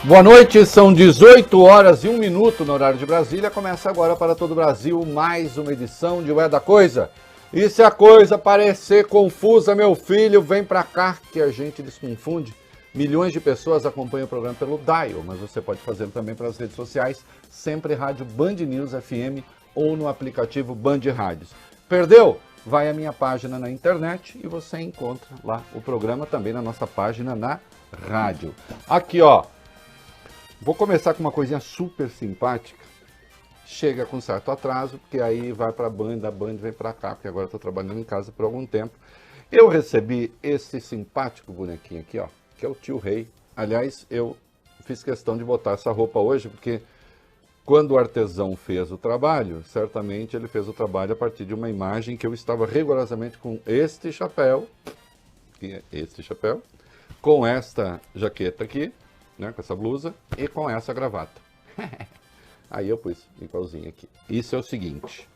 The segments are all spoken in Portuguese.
Boa noite, são 18 horas e 1 minuto no horário de Brasília. Começa agora para todo o Brasil mais uma edição de Ué da Coisa. E se a coisa parecer confusa, meu filho, vem pra cá que a gente desconfunde. Milhões de pessoas acompanham o programa pelo Dial, mas você pode fazer também pelas redes sociais, sempre rádio Band News FM ou no aplicativo Band Rádios. Perdeu? Vai à minha página na internet e você encontra lá o programa também na nossa página na rádio. Aqui, ó. Vou começar com uma coisinha super simpática. Chega com certo atraso, porque aí vai para a Band vem para cá, porque agora eu estou trabalhando em casa por algum tempo. Eu recebi esse simpático bonequinho aqui, ó, que é o Tio Rei. Aliás, eu fiz questão de botar essa roupa hoje, porque quando o artesão fez o trabalho, certamente ele fez o trabalho a partir de uma imagem que eu estava rigorosamente com este chapéu, que é este chapéu, com esta jaqueta aqui, né, com essa blusa e com essa gravata. Aí eu pus igualzinho aqui. Isso é o seguinte.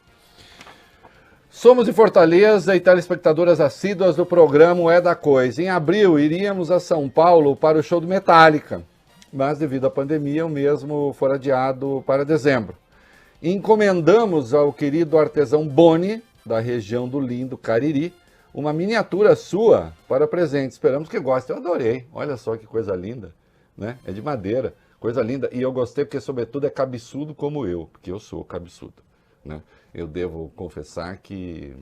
Somos de Fortaleza e telespectadoras assíduas do programa É da Coisa. Em abril iríamos a São Paulo para o show do Metallica, mas devido à pandemia o mesmo foi adiado para dezembro. Encomendamos ao querido artesão Boni, da região do lindo Cariri, uma miniatura sua para presente. Esperamos que goste. Eu adorei. Olha só que coisa linda. Né? É de madeira, coisa linda, e eu gostei porque sobretudo é cabeçudo como eu, porque eu sou cabeçudo, né? Eu devo confessar que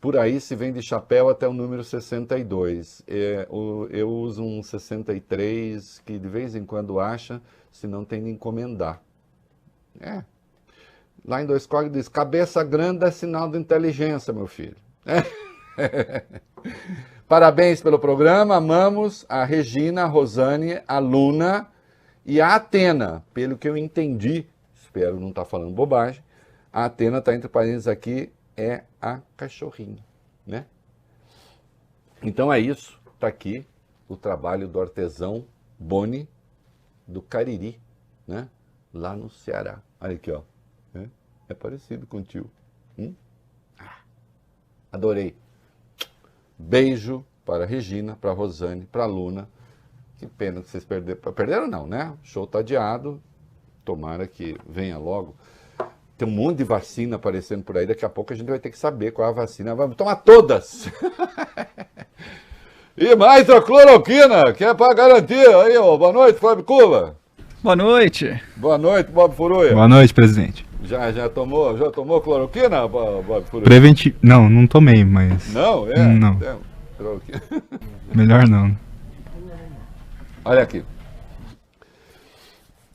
por aí se vende chapéu até o número 62, eu uso um 63 que de vez em quando acha, se não tem de encomendar. Lá em Dois Códigos diz, cabeça grande é sinal de inteligência, meu filho. Parabéns pelo programa, amamos a Regina, a Rosane, a Luna e a Atena. Pelo que eu entendi, espero não estar falando bobagem, a Atena está entre parênteses aqui, é a cachorrinha, né? Então é isso, está aqui o trabalho do artesão Boni do Cariri, né? Lá no Ceará. Olha aqui, ó. É parecido com o tio. Adorei. Beijo para a Regina, para a Rosane, para a Luna. Que pena que vocês perderam. Perderam não, né? O show está adiado. Tomara que venha logo. Tem um monte de vacina aparecendo por aí. Daqui a pouco a gente vai ter que saber qual é a vacina. Vamos tomar todas! E mais a cloroquina, que é para garantir. Aí, ó. Boa noite, Fábio Cuba. Boa noite. Boa noite, Bob Furuia. Boa noite, presidente. Já tomou cloroquina, Bob Furuia? Não tomei, mas... Não? Não. Melhor não. Olha aqui.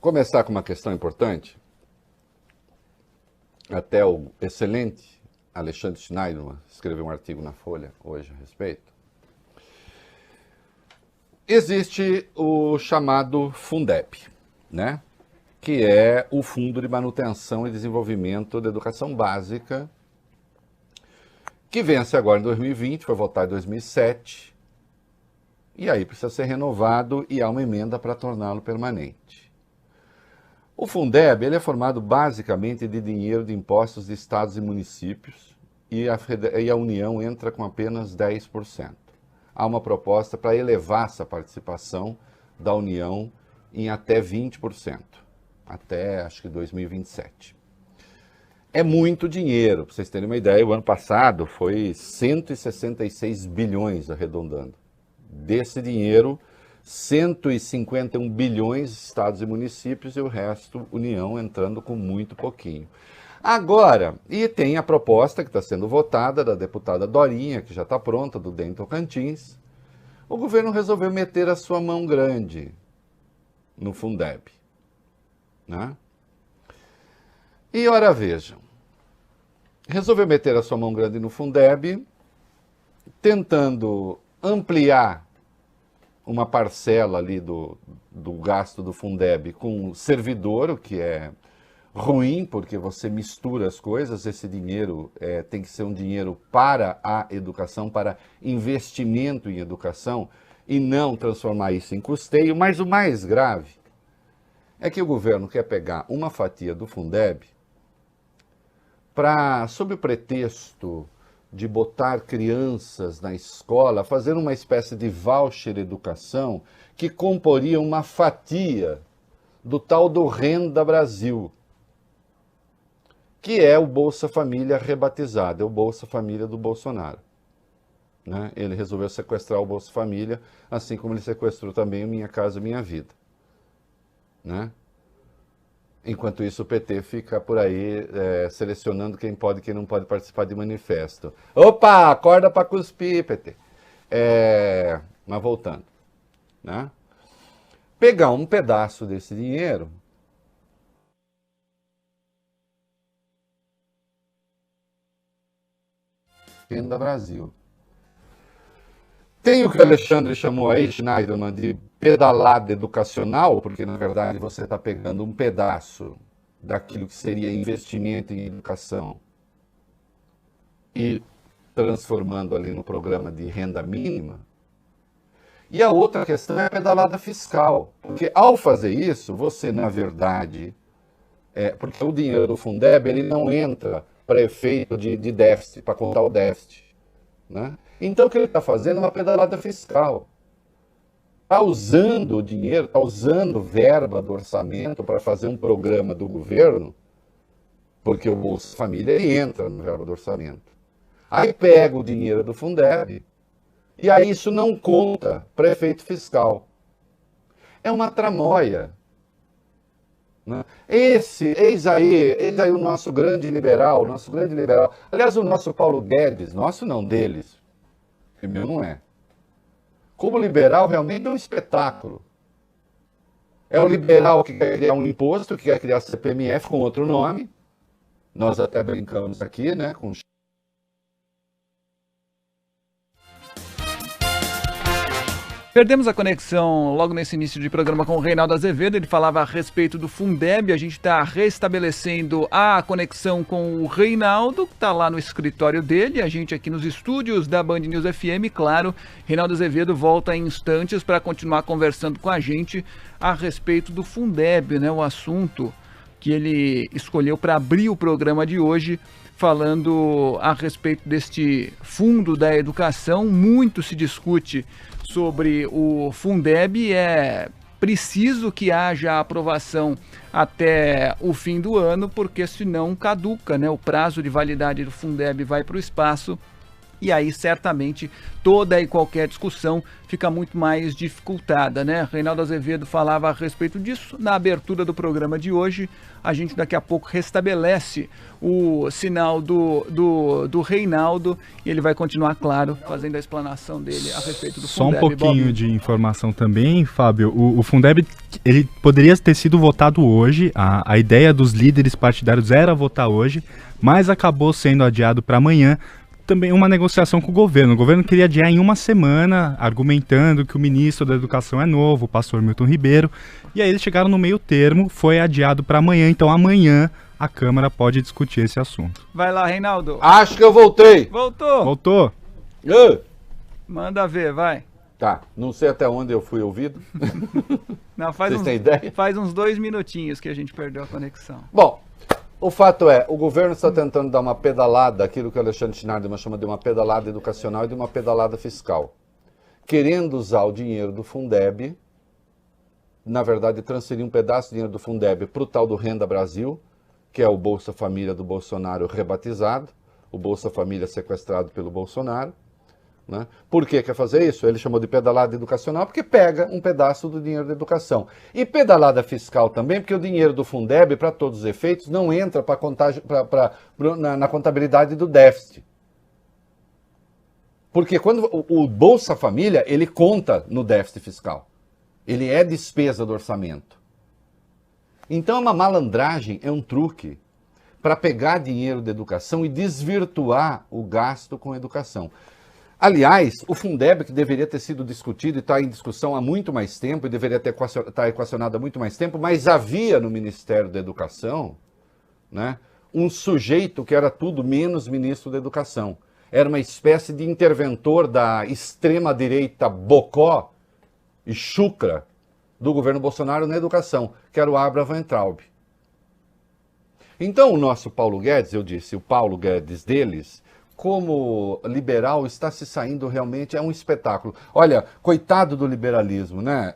Começar com uma questão importante. Até o excelente Alexandre Schneiderman escreveu um artigo na Folha hoje a respeito. Existe o chamado Fundeb, né? Que é o Fundo de Manutenção e Desenvolvimento da Educação Básica, que vence agora em 2020, foi votado em 2007, e aí precisa ser renovado e há uma emenda para torná-lo permanente. O Fundeb ele é formado basicamente de dinheiro de impostos de estados e municípios, e a União entra com apenas 10%. Há uma proposta para elevar essa participação da União em até 20%. Até, acho que 2027. É muito dinheiro, para vocês terem uma ideia, o ano passado foi 166 bilhões, arredondando. Desse dinheiro, 151 bilhões estados e municípios e o resto, União, entrando com muito pouquinho. Agora, e tem a proposta que está sendo votada da deputada Dorinha, que já está pronta, do DEM Tocantins. O governo resolveu meter a sua mão grande no Fundeb. Né? E ora vejam, resolveu meter a sua mão grande no Fundeb, tentando ampliar uma parcela ali do gasto do Fundeb com servidor, o que é ruim, porque você mistura as coisas, esse dinheiro tem que ser um dinheiro para a educação, para investimento em educação, e não transformar isso em custeio. Mas o mais grave é que o governo quer pegar uma fatia do Fundeb para, sob o pretexto de botar crianças na escola, fazer uma espécie de voucher educação que comporia uma fatia do tal do Renda Brasil, que é o Bolsa Família rebatizado, é o Bolsa Família do Bolsonaro. Né? Ele resolveu sequestrar o Bolsa Família, assim como ele sequestrou também o Minha Casa Minha Vida. Né? Enquanto isso, o PT fica por aí selecionando quem pode e quem não pode participar de manifesto. Opa, acorda para cuspir, PT. Mas voltando. Né? Pegar um pedaço desse dinheiro Renda Brasil. Tem o que o Alexandre chamou aí, Schneiderman, de pedalada educacional, porque na verdade você está pegando um pedaço daquilo que seria investimento em educação e transformando ali no programa de renda mínima. E a outra questão é a pedalada fiscal, porque ao fazer isso, você na verdade, porque o dinheiro do Fundeb ele não entra para efeito de déficit, para contar o déficit. Né? Então o que ele está fazendo é uma pedalada fiscal. Está usando o dinheiro, está usando verba do orçamento para fazer um programa do governo, porque o Bolsa Família ele entra no verba do orçamento. Aí pega o dinheiro do Fundeb, e aí isso não conta para efeito fiscal. É uma tramóia. Né? Eis aí o nosso grande liberal, aliás, o nosso Paulo Guedes, nosso não, deles, que meu não é. Como liberal, realmente é um espetáculo. É o liberal que quer criar um imposto, que quer criar CPMF com outro nome. Nós até brincamos aqui, né, com Perdemos a conexão logo nesse início de programa com o Reinaldo Azevedo. Ele falava a respeito do Fundeb. A gente está restabelecendo a conexão com o Reinaldo, que está lá no escritório dele. A gente aqui nos estúdios da Band News FM, claro. Reinaldo Azevedo volta em instantes para continuar conversando com a gente a respeito do Fundeb, né? O assunto que ele escolheu para abrir o programa de hoje, falando a respeito deste fundo da educação. Muito se discute sobre o Fundeb, é preciso que haja aprovação até o fim do ano, porque senão caduca, né? O prazo de validade do Fundeb vai para o espaço, e aí certamente toda e qualquer discussão fica muito mais dificultada, né? Reinaldo Azevedo falava a respeito disso na abertura do programa de hoje. A gente daqui a pouco restabelece o sinal do Reinaldo e ele vai continuar, claro, fazendo a explanação dele a respeito do Fundeb. Só um pouquinho de informação também, Fábio. O Fundeb ele poderia ter sido votado hoje. A ideia dos líderes partidários era votar hoje, mas acabou sendo adiado para amanhã. Também uma negociação com o governo. O governo queria adiar em uma semana, argumentando que o ministro da Educação é novo, o pastor Milton Ribeiro, e aí eles chegaram no meio termo, foi adiado para amanhã, então amanhã a Câmara pode discutir esse assunto. Vai lá, Reinaldo. Acho que eu voltei. Voltou. Manda ver, vai. Tá, não sei até onde eu fui ouvido. Não, Vocês têm ideia? Faz uns 2 minutinhos que a gente perdeu a conexão. Bom, o fato é, o governo está tentando dar uma pedalada, aquilo que o Alexandre Schneiderman chama de uma pedalada educacional e de uma pedalada fiscal. Querendo usar o dinheiro do Fundeb, na verdade transferir um pedaço de dinheiro do Fundeb para o tal do Renda Brasil, que é o Bolsa Família do Bolsonaro rebatizado, o Bolsa Família sequestrado pelo Bolsonaro. Né? Por que quer fazer isso? Ele chamou de pedalada educacional porque pega um pedaço do dinheiro da educação. E pedalada fiscal também, porque o dinheiro do Fundeb, para todos os efeitos, não entra na contabilidade do déficit. Porque quando o Bolsa Família, ele conta no déficit fiscal. Ele é despesa do orçamento. Então é uma malandragem, é um truque para pegar dinheiro da educação e desvirtuar o gasto com a educação. Aliás, o Fundeb, que deveria ter sido discutido e está em discussão há muito mais tempo, e deveria estar equacionado há muito mais tempo, mas havia no Ministério da Educação, né, um sujeito que era tudo menos ministro da Educação. Era uma espécie de interventor da extrema-direita bocó e chucra do governo Bolsonaro na educação, que era o Abraham Weintraub. Então o nosso Paulo Guedes, eu disse, o Paulo Guedes deles, como liberal está se saindo realmente, é um espetáculo. Olha, coitado do liberalismo, né?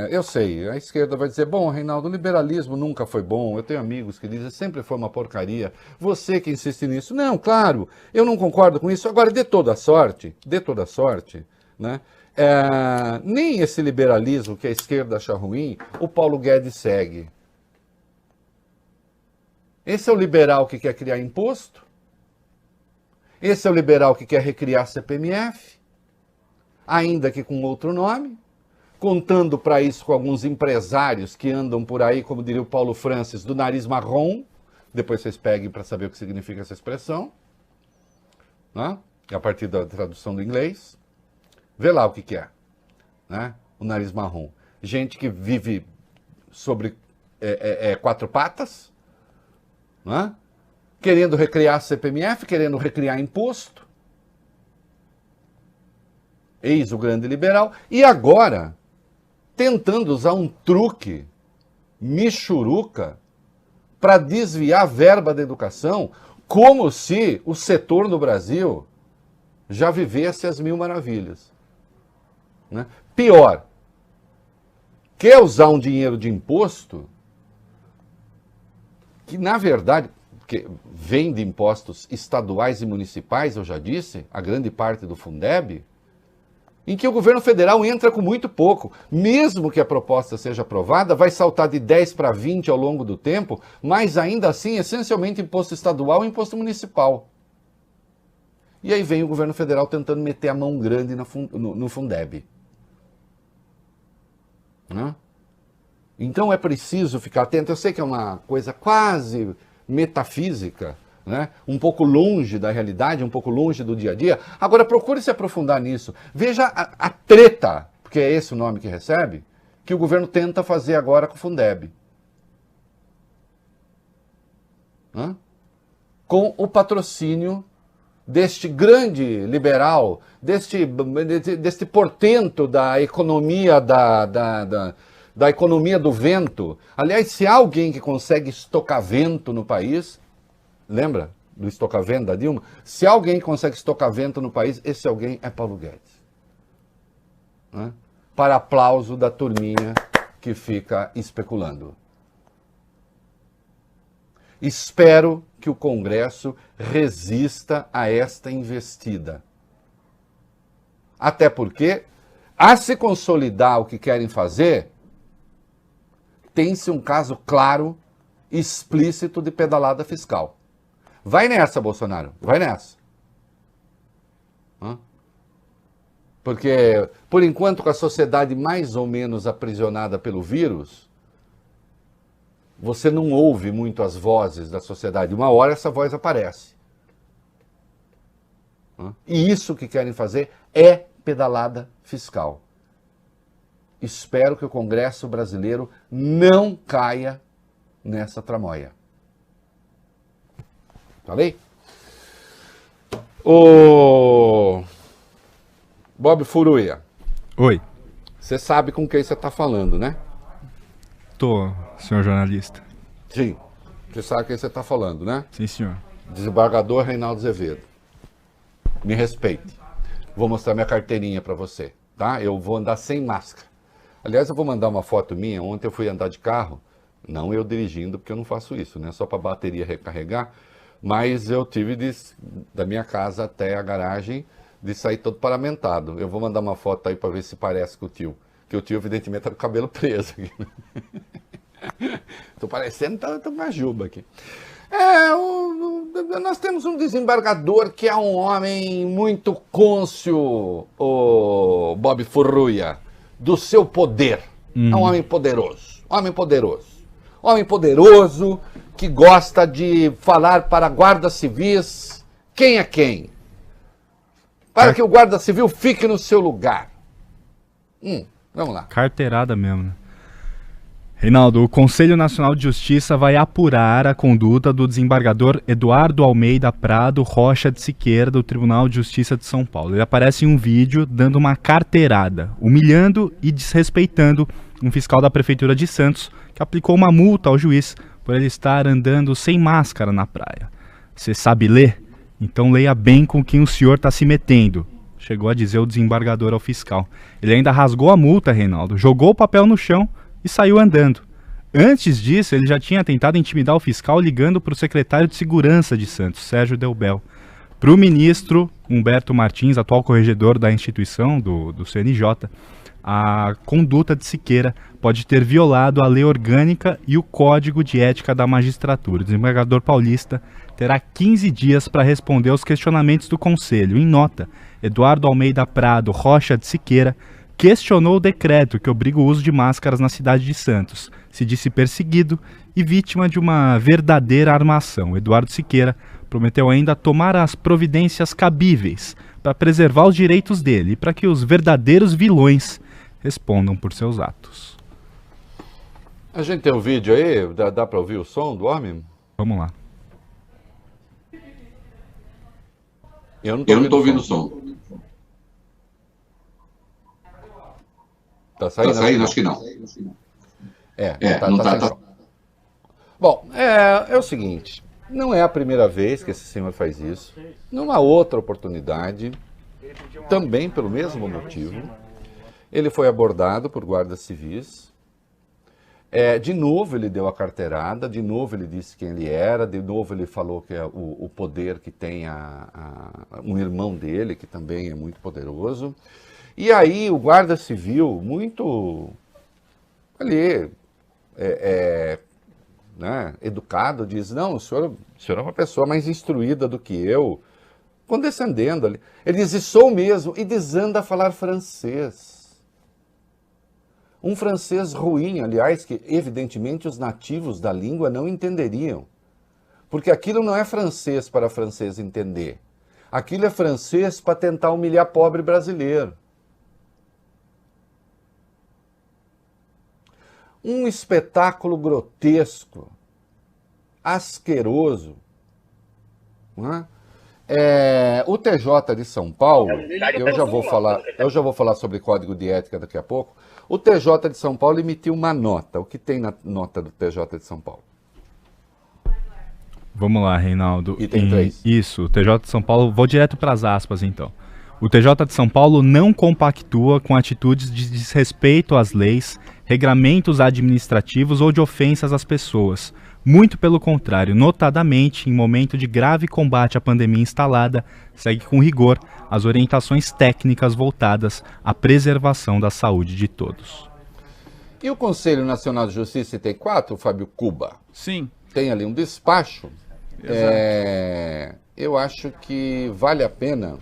Eu sei, a esquerda vai dizer, bom, Reinaldo, o liberalismo nunca foi bom, eu tenho amigos que dizem, sempre foi uma porcaria, você que insiste nisso. Não, claro, eu não concordo com isso. Agora, de toda sorte, né? Nem esse liberalismo que a esquerda acha ruim, o Paulo Guedes segue. Esse é o liberal que quer criar imposto. Esse é o liberal que quer recriar CPMF, ainda que com outro nome, contando para isso com alguns empresários que andam por aí, como diria o Paulo Francis, do nariz marrom. Depois vocês peguem para saber o que significa essa expressão, né? A partir da tradução do inglês. Vê lá o que é, né? O nariz marrom. Gente que vive sobre quatro patas, né? Querendo recriar CPMF, querendo recriar imposto. Eis o grande liberal. E agora, tentando usar um truque michuruca para desviar a verba da educação, como se o setor no Brasil já vivesse as mil maravilhas. Né? Pior, quer usar um dinheiro de imposto que, na verdade, que vem de impostos estaduais e municipais, eu já disse, a grande parte do Fundeb, em que o governo federal entra com muito pouco. Mesmo que a proposta seja aprovada, vai saltar de 10 para 20 ao longo do tempo, mas ainda assim, essencialmente imposto estadual e imposto municipal. E aí vem o governo federal tentando meter a mão grande no Fundeb. Né? Então é preciso ficar atento. Eu sei que é uma coisa quase metafísica, né? Um pouco longe da realidade, um pouco longe do dia a dia. Agora procure se aprofundar nisso. Veja a treta, porque é esse o nome que recebe, que o governo tenta fazer agora com o Fundeb. Né? Com o patrocínio deste grande liberal, deste portento da economia da economia do vento. Aliás, se há alguém que consegue estocar vento no país, lembra do estocar vento da Dilma? Se há alguém que consegue estocar vento no país, esse alguém é Paulo Guedes. Né? Para aplauso da turminha que fica especulando. Espero que o Congresso resista a esta investida. Até porque, a se consolidar o que querem fazer, tem-se um caso claro, explícito de pedalada fiscal. Vai nessa, Bolsonaro, vai nessa. Porque, por enquanto, com a sociedade mais ou menos aprisionada pelo vírus, você não ouve muito as vozes da sociedade. Uma hora essa voz aparece. E isso que querem fazer é pedalada fiscal. Espero que o Congresso brasileiro não caia nessa tramóia. Falei? Ô Bob Furuia. Oi. Você sabe com quem você está falando, né? Tô, senhor jornalista. Sim. Você sabe com quem você está falando, né? Sim, senhor. Desembargador Reinaldo Azevedo. Me respeite. Vou mostrar minha carteirinha para você, tá? Eu vou andar sem máscara. Aliás, eu vou mandar uma foto minha. Ontem eu fui andar de carro, não eu dirigindo, porque eu não faço isso, né? Só para a bateria recarregar. Mas eu tive da minha casa até a garagem de sair todo paramentado. Eu vou mandar uma foto aí para ver se parece com o tio. Que o tio, evidentemente, tá com o cabelo preso aqui. Tô parecendo, tô com uma juba aqui. Nós temos um desembargador que é um homem muito cônscio, o Bob Furuia, do seu poder. É um homem poderoso. Homem poderoso que gosta de falar para guardas civis quem é quem. Para que o guarda civil fique no seu lugar. Vamos lá. Carteirada mesmo, né? Reinaldo, o Conselho Nacional de Justiça vai apurar a conduta do desembargador Eduardo Almeida Prado Rocha de Siqueira, do Tribunal de Justiça de São Paulo. Ele aparece em um vídeo dando uma carteirada, humilhando e desrespeitando um fiscal da Prefeitura de Santos, que aplicou uma multa ao juiz por ele estar andando sem máscara na praia. Você sabe ler? Então leia bem com quem o senhor está se metendo, chegou a dizer o desembargador ao fiscal. Ele ainda rasgou a multa, Reinaldo, jogou o papel no chão e saiu andando. Antes disso, ele já tinha tentado intimidar o fiscal ligando para o secretário de Segurança de Santos, Sérgio Delbel. Para o ministro Humberto Martins, atual corregedor da instituição, do CNJ, a conduta de Siqueira pode ter violado a lei orgânica e o Código de Ética da Magistratura. O desembargador paulista terá 15 dias para responder aos questionamentos do Conselho. Em nota, Eduardo Almeida Prado Rocha de Siqueira questionou o decreto que obriga o uso de máscaras na cidade de Santos. Se disse perseguido e vítima de uma verdadeira armação. Eduardo Siqueira prometeu ainda tomar as providências cabíveis para preservar os direitos dele e para que os verdadeiros vilões respondam por seus atos. A gente tem um vídeo aí, dá para ouvir o som do homem? Vamos lá. Eu não tô ouvindo o som. Tá saindo? Acho que não. Não tá sem som. Bom, é o seguinte, não é a primeira vez que esse senhor faz isso. Numa outra oportunidade, também pelo mesmo motivo, ele foi abordado por guardas civis. De novo ele deu a carteirada, de novo ele disse quem ele era, de novo ele falou que é o poder que tem um irmão dele, que também é muito poderoso. E aí o guarda civil, muito ali, né, educado, diz, não, o senhor é uma pessoa mais instruída do que eu, condescendendo ali. Ele diz, e sou mesmo, e desanda a falar francês. Um francês ruim, aliás, que evidentemente os nativos da língua não entenderiam. Porque aquilo não é francês para francês entender. Aquilo é francês para tentar humilhar pobre brasileiro. Um espetáculo grotesco, asqueroso. Não é? O TJ de São Paulo, eu já vou falar sobre código de ética daqui a pouco. O TJ de São Paulo emitiu uma nota. O que tem na nota do TJ de São Paulo? Vamos lá, Reinaldo. Item 3. Isso, o TJ de São Paulo, vou direto para as aspas então. O TJ de São Paulo não compactua com atitudes de desrespeito às leis, regramentos administrativos ou de ofensas às pessoas. Muito pelo contrário, notadamente, em momento de grave combate à pandemia instalada, segue com rigor as orientações técnicas voltadas à preservação da saúde de todos. E o Conselho Nacional de Justiça tem 4, Fábio Cuba? Sim. Tem ali um despacho. Exato. Eu acho que vale a pena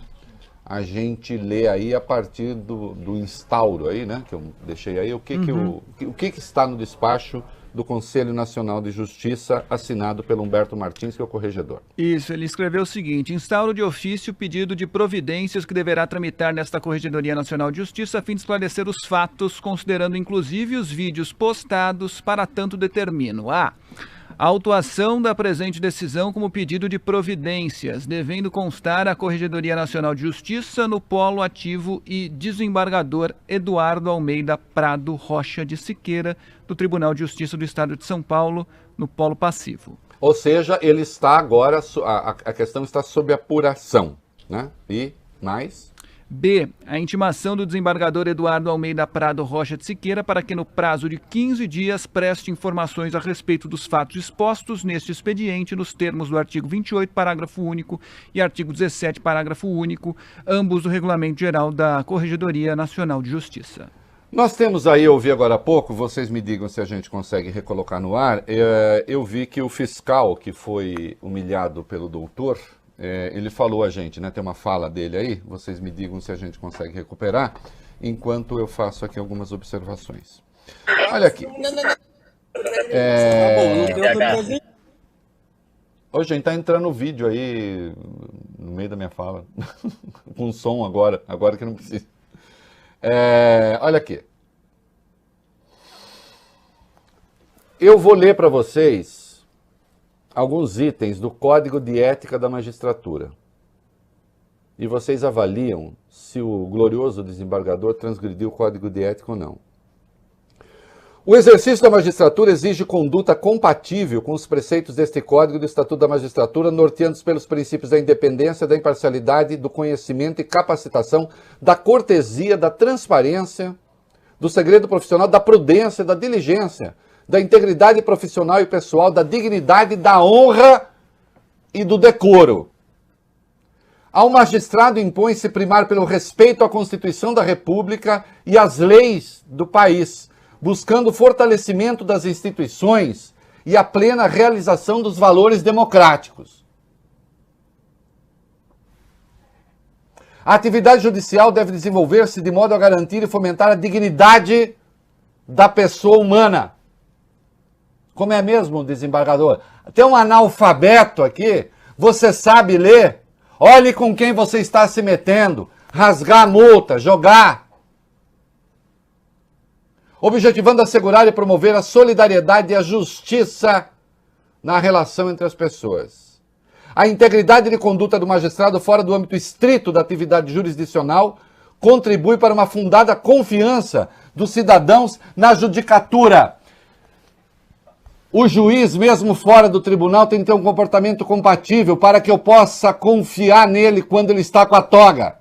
a gente ler aí a partir do instauro aí, né, que eu deixei aí, o que está no despacho do Conselho Nacional de Justiça, assinado pelo Humberto Martins, que é o corregedor. Isso, ele escreveu o seguinte: instauro de ofício pedido de providências que deverá tramitar nesta Corregedoria Nacional de Justiça a fim de esclarecer os fatos, considerando inclusive os vídeos postados, para tanto determino. A autuação da presente decisão como pedido de providências, devendo constar a Corregedoria Nacional de Justiça no polo ativo e desembargador Eduardo Almeida Prado Rocha de Siqueira, do Tribunal de Justiça do Estado de São Paulo, no polo passivo. Ou seja, ele está agora, a questão está sob apuração, né? E mais? B. A intimação do desembargador Eduardo Almeida Prado Rocha de Siqueira para que no prazo de 15 dias preste informações a respeito dos fatos expostos neste expediente nos termos do artigo 28, parágrafo único e artigo 17, parágrafo único, ambos do Regulamento Geral da Corregedoria Nacional de Justiça. Nós temos aí, eu ouvi agora há pouco, vocês me digam se a gente consegue recolocar no ar, eu vi que o fiscal que foi humilhado pelo doutor, ele falou a gente, né? Tem uma fala dele aí, vocês me digam se a gente consegue recuperar, enquanto eu faço aqui algumas observações. Olha aqui. Ô, gente, tá entrando o vídeo aí no meio da minha fala, com som agora que não precisa. Olha aqui. Eu vou ler para vocês alguns itens do Código de Ética da Magistratura. E vocês avaliam se o glorioso desembargador transgrediu o Código de Ética ou não. O exercício da magistratura exige conduta compatível com os preceitos deste Código do Estatuto da Magistratura, norteados pelos princípios da independência, da imparcialidade, do conhecimento e capacitação, da cortesia, da transparência, do segredo profissional, da prudência, da diligência, da integridade profissional e pessoal, da dignidade, da honra e do decoro. Ao magistrado impõe-se primar pelo respeito à Constituição da República e às leis do país, buscando o fortalecimento das instituições e a plena realização dos valores democráticos. A atividade judicial deve desenvolver-se de modo a garantir e fomentar a dignidade da pessoa humana. Como é mesmo, desembargador? Tem um analfabeto aqui, você sabe ler? Olhe com quem você está se metendo, rasgar a multa, jogar. Objetivando assegurar e promover a solidariedade e a justiça na relação entre as pessoas. A integridade de conduta do magistrado fora do âmbito estrito da atividade jurisdicional contribui para uma fundada confiança dos cidadãos na judicatura. O juiz, mesmo fora do tribunal, tem que ter um comportamento compatível para que eu possa confiar nele quando ele está com a toga.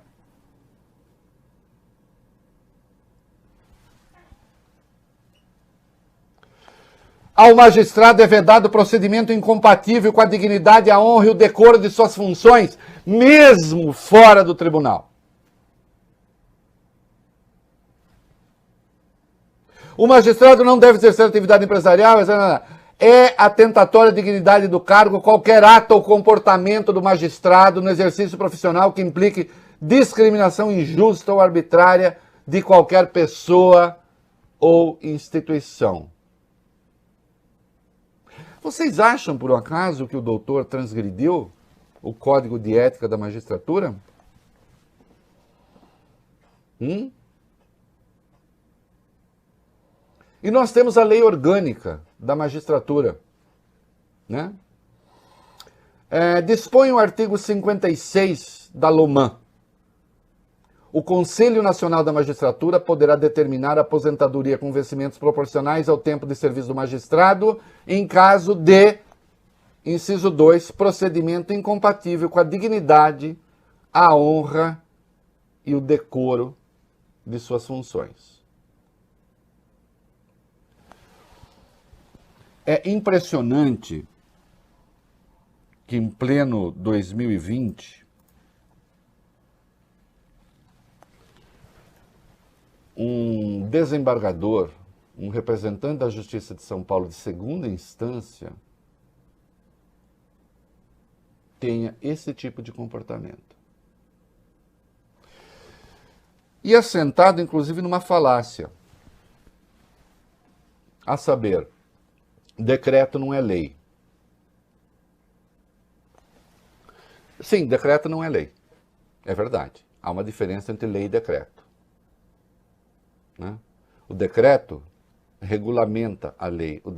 Ao magistrado é vedado procedimento incompatível com a dignidade, a honra e o decoro de suas funções, mesmo fora do tribunal. O magistrado não deve exercer atividade empresarial, é atentatória à dignidade do cargo qualquer ato ou comportamento do magistrado no exercício profissional que implique discriminação injusta ou arbitrária de qualquer pessoa ou instituição. Vocês acham, por um acaso, que o doutor transgrediu o Código de Ética da Magistratura? E nós temos a Lei Orgânica da Magistratura, né? Dispõe o artigo 56 da LOMAN. O Conselho Nacional da Magistratura poderá determinar a aposentadoria com vencimentos proporcionais ao tempo de serviço do magistrado em caso de, inciso 2, procedimento incompatível com a dignidade, a honra e o decoro de suas funções. É impressionante que em pleno 2020, um desembargador, um representante da Justiça de São Paulo de segunda instância, tenha esse tipo de comportamento. E assentado, inclusive, numa falácia. A saber, decreto não é lei. Sim, decreto não é lei. É verdade. Há uma diferença entre lei e decreto. Né? O decreto regulamenta a lei. O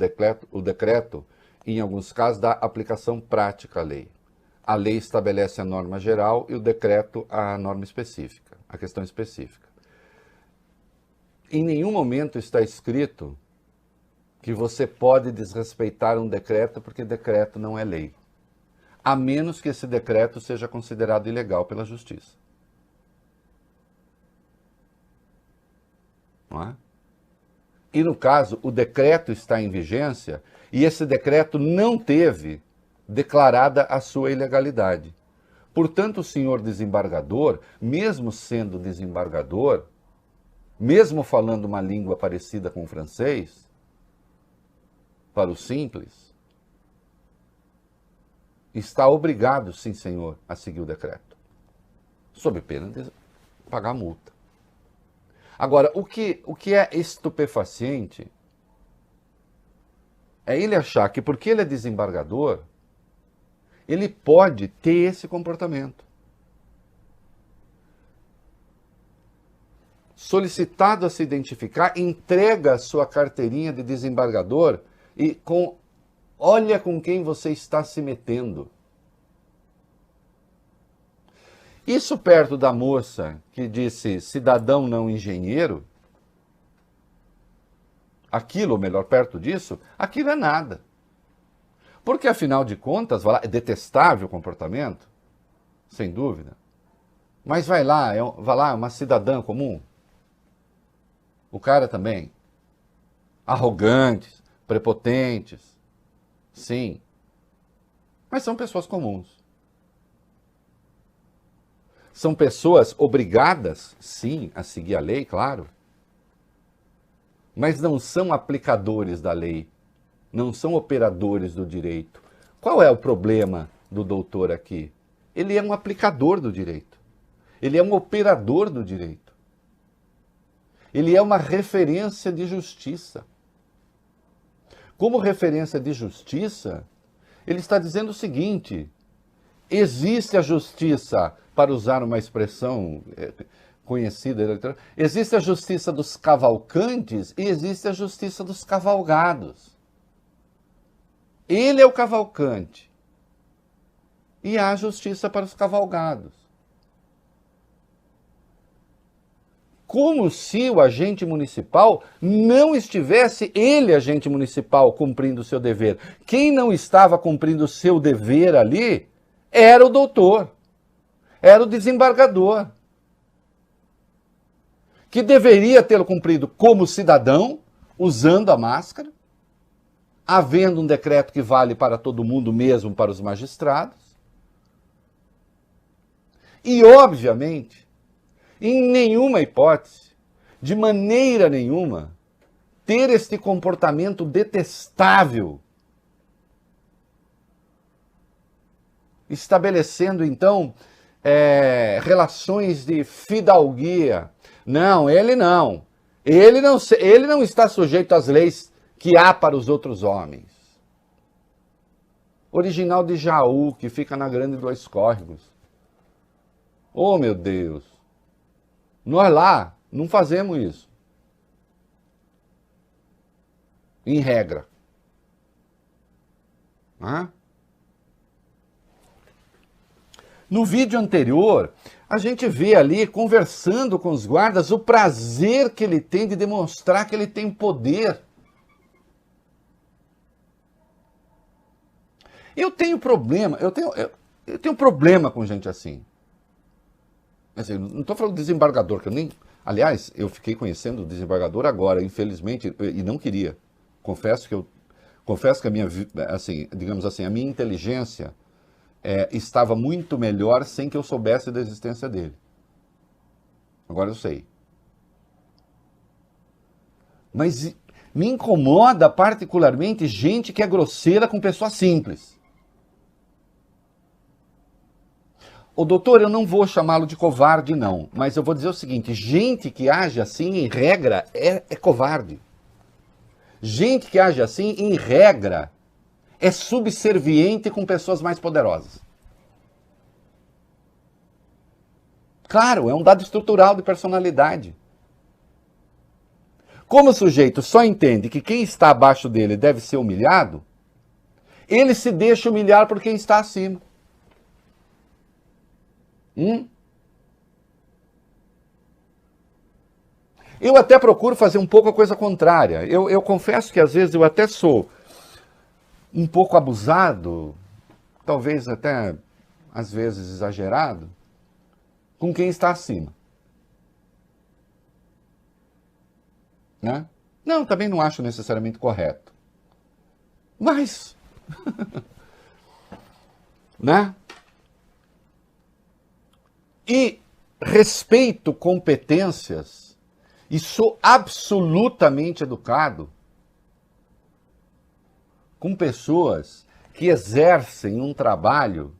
decreto, em alguns casos, dá aplicação prática à lei. A lei estabelece a norma geral e o decreto a norma específica, a questão específica. Em nenhum momento está escrito que você pode desrespeitar um decreto porque decreto não é lei, a menos que esse decreto seja considerado ilegal pela Justiça. Não é? E no caso, o decreto está em vigência e esse decreto não teve declarada a sua ilegalidade. Portanto, o senhor desembargador, mesmo sendo desembargador, mesmo falando uma língua parecida com o francês, para o simples, está obrigado, sim senhor, a seguir o decreto, sob pena de pagar multa. Agora, o que é estupefaciente é ele achar que porque ele é desembargador, ele pode ter esse comportamento. Solicitado a se identificar, entrega a sua carteirinha de desembargador e olha com quem você está se metendo. Isso perto da moça que disse cidadão não engenheiro, Aquilo, ou melhor, perto disso, aquilo é nada. Porque, afinal de contas, é detestável o comportamento, sem dúvida. Mas vai lá, é uma cidadã comum. O cara também. Arrogantes, prepotentes. Sim. Mas são pessoas comuns. São pessoas obrigadas, sim, a seguir a lei, claro. Mas não são aplicadores da lei. Não são operadores do direito. Qual é o problema do doutor aqui? Ele é um aplicador do direito. Ele é um operador do direito. Ele é uma referência de justiça. Como referência de justiça, ele está dizendo o seguinte: existe a justiça, para usar uma expressão conhecida, existe a justiça dos cavalcantes e existe a justiça dos cavalgados. Ele é o cavalcante. E há justiça para os cavalgados. Como se o agente municipal não estivesse, ele, agente municipal, cumprindo o seu dever. Quem não estava cumprindo o seu dever ali era o doutor, era o desembargador, que deveria tê-lo cumprido como cidadão, usando a máscara, havendo um decreto que vale para todo mundo, mesmo para os magistrados. E, obviamente, em nenhuma hipótese, de maneira nenhuma, ter este comportamento detestável, estabelecendo, então, relações de fidalguia. Não, ele não. Ele não está sujeito às leis que há para os outros homens. Original de Jaú, que fica na Grande Dois Córregos. Oh, meu Deus! Nós lá não fazemos isso. Em regra. No vídeo anterior, a gente vê ali, conversando com os guardas, o prazer que ele tem de demonstrar que ele tem poder. Eu tenho problema com gente assim. Assim, não estou falando de desembargador, que eu nem... Aliás, eu fiquei conhecendo o desembargador agora, infelizmente, e não queria. Confesso que a minha, assim, digamos assim, a minha inteligência estava muito melhor sem que eu soubesse da existência dele. Agora eu sei. Mas me incomoda particularmente gente que é grosseira com pessoas simples. O doutor, eu não vou chamá-lo de covarde, não. Mas eu vou dizer o seguinte, gente que age assim, em regra, é covarde. Gente que age assim, em regra, é subserviente com pessoas mais poderosas. Claro, é um dado estrutural de personalidade. Como o sujeito só entende que quem está abaixo dele deve ser humilhado, ele se deixa humilhar por quem está acima. Eu até procuro fazer um pouco a coisa contrária. Eu confesso que às vezes eu até sou um pouco abusado, talvez até às vezes exagerado, com quem está acima. Né? Não, também não acho necessariamente correto. Mas, né? E respeito competências e sou absolutamente educado com pessoas que exercem um trabalho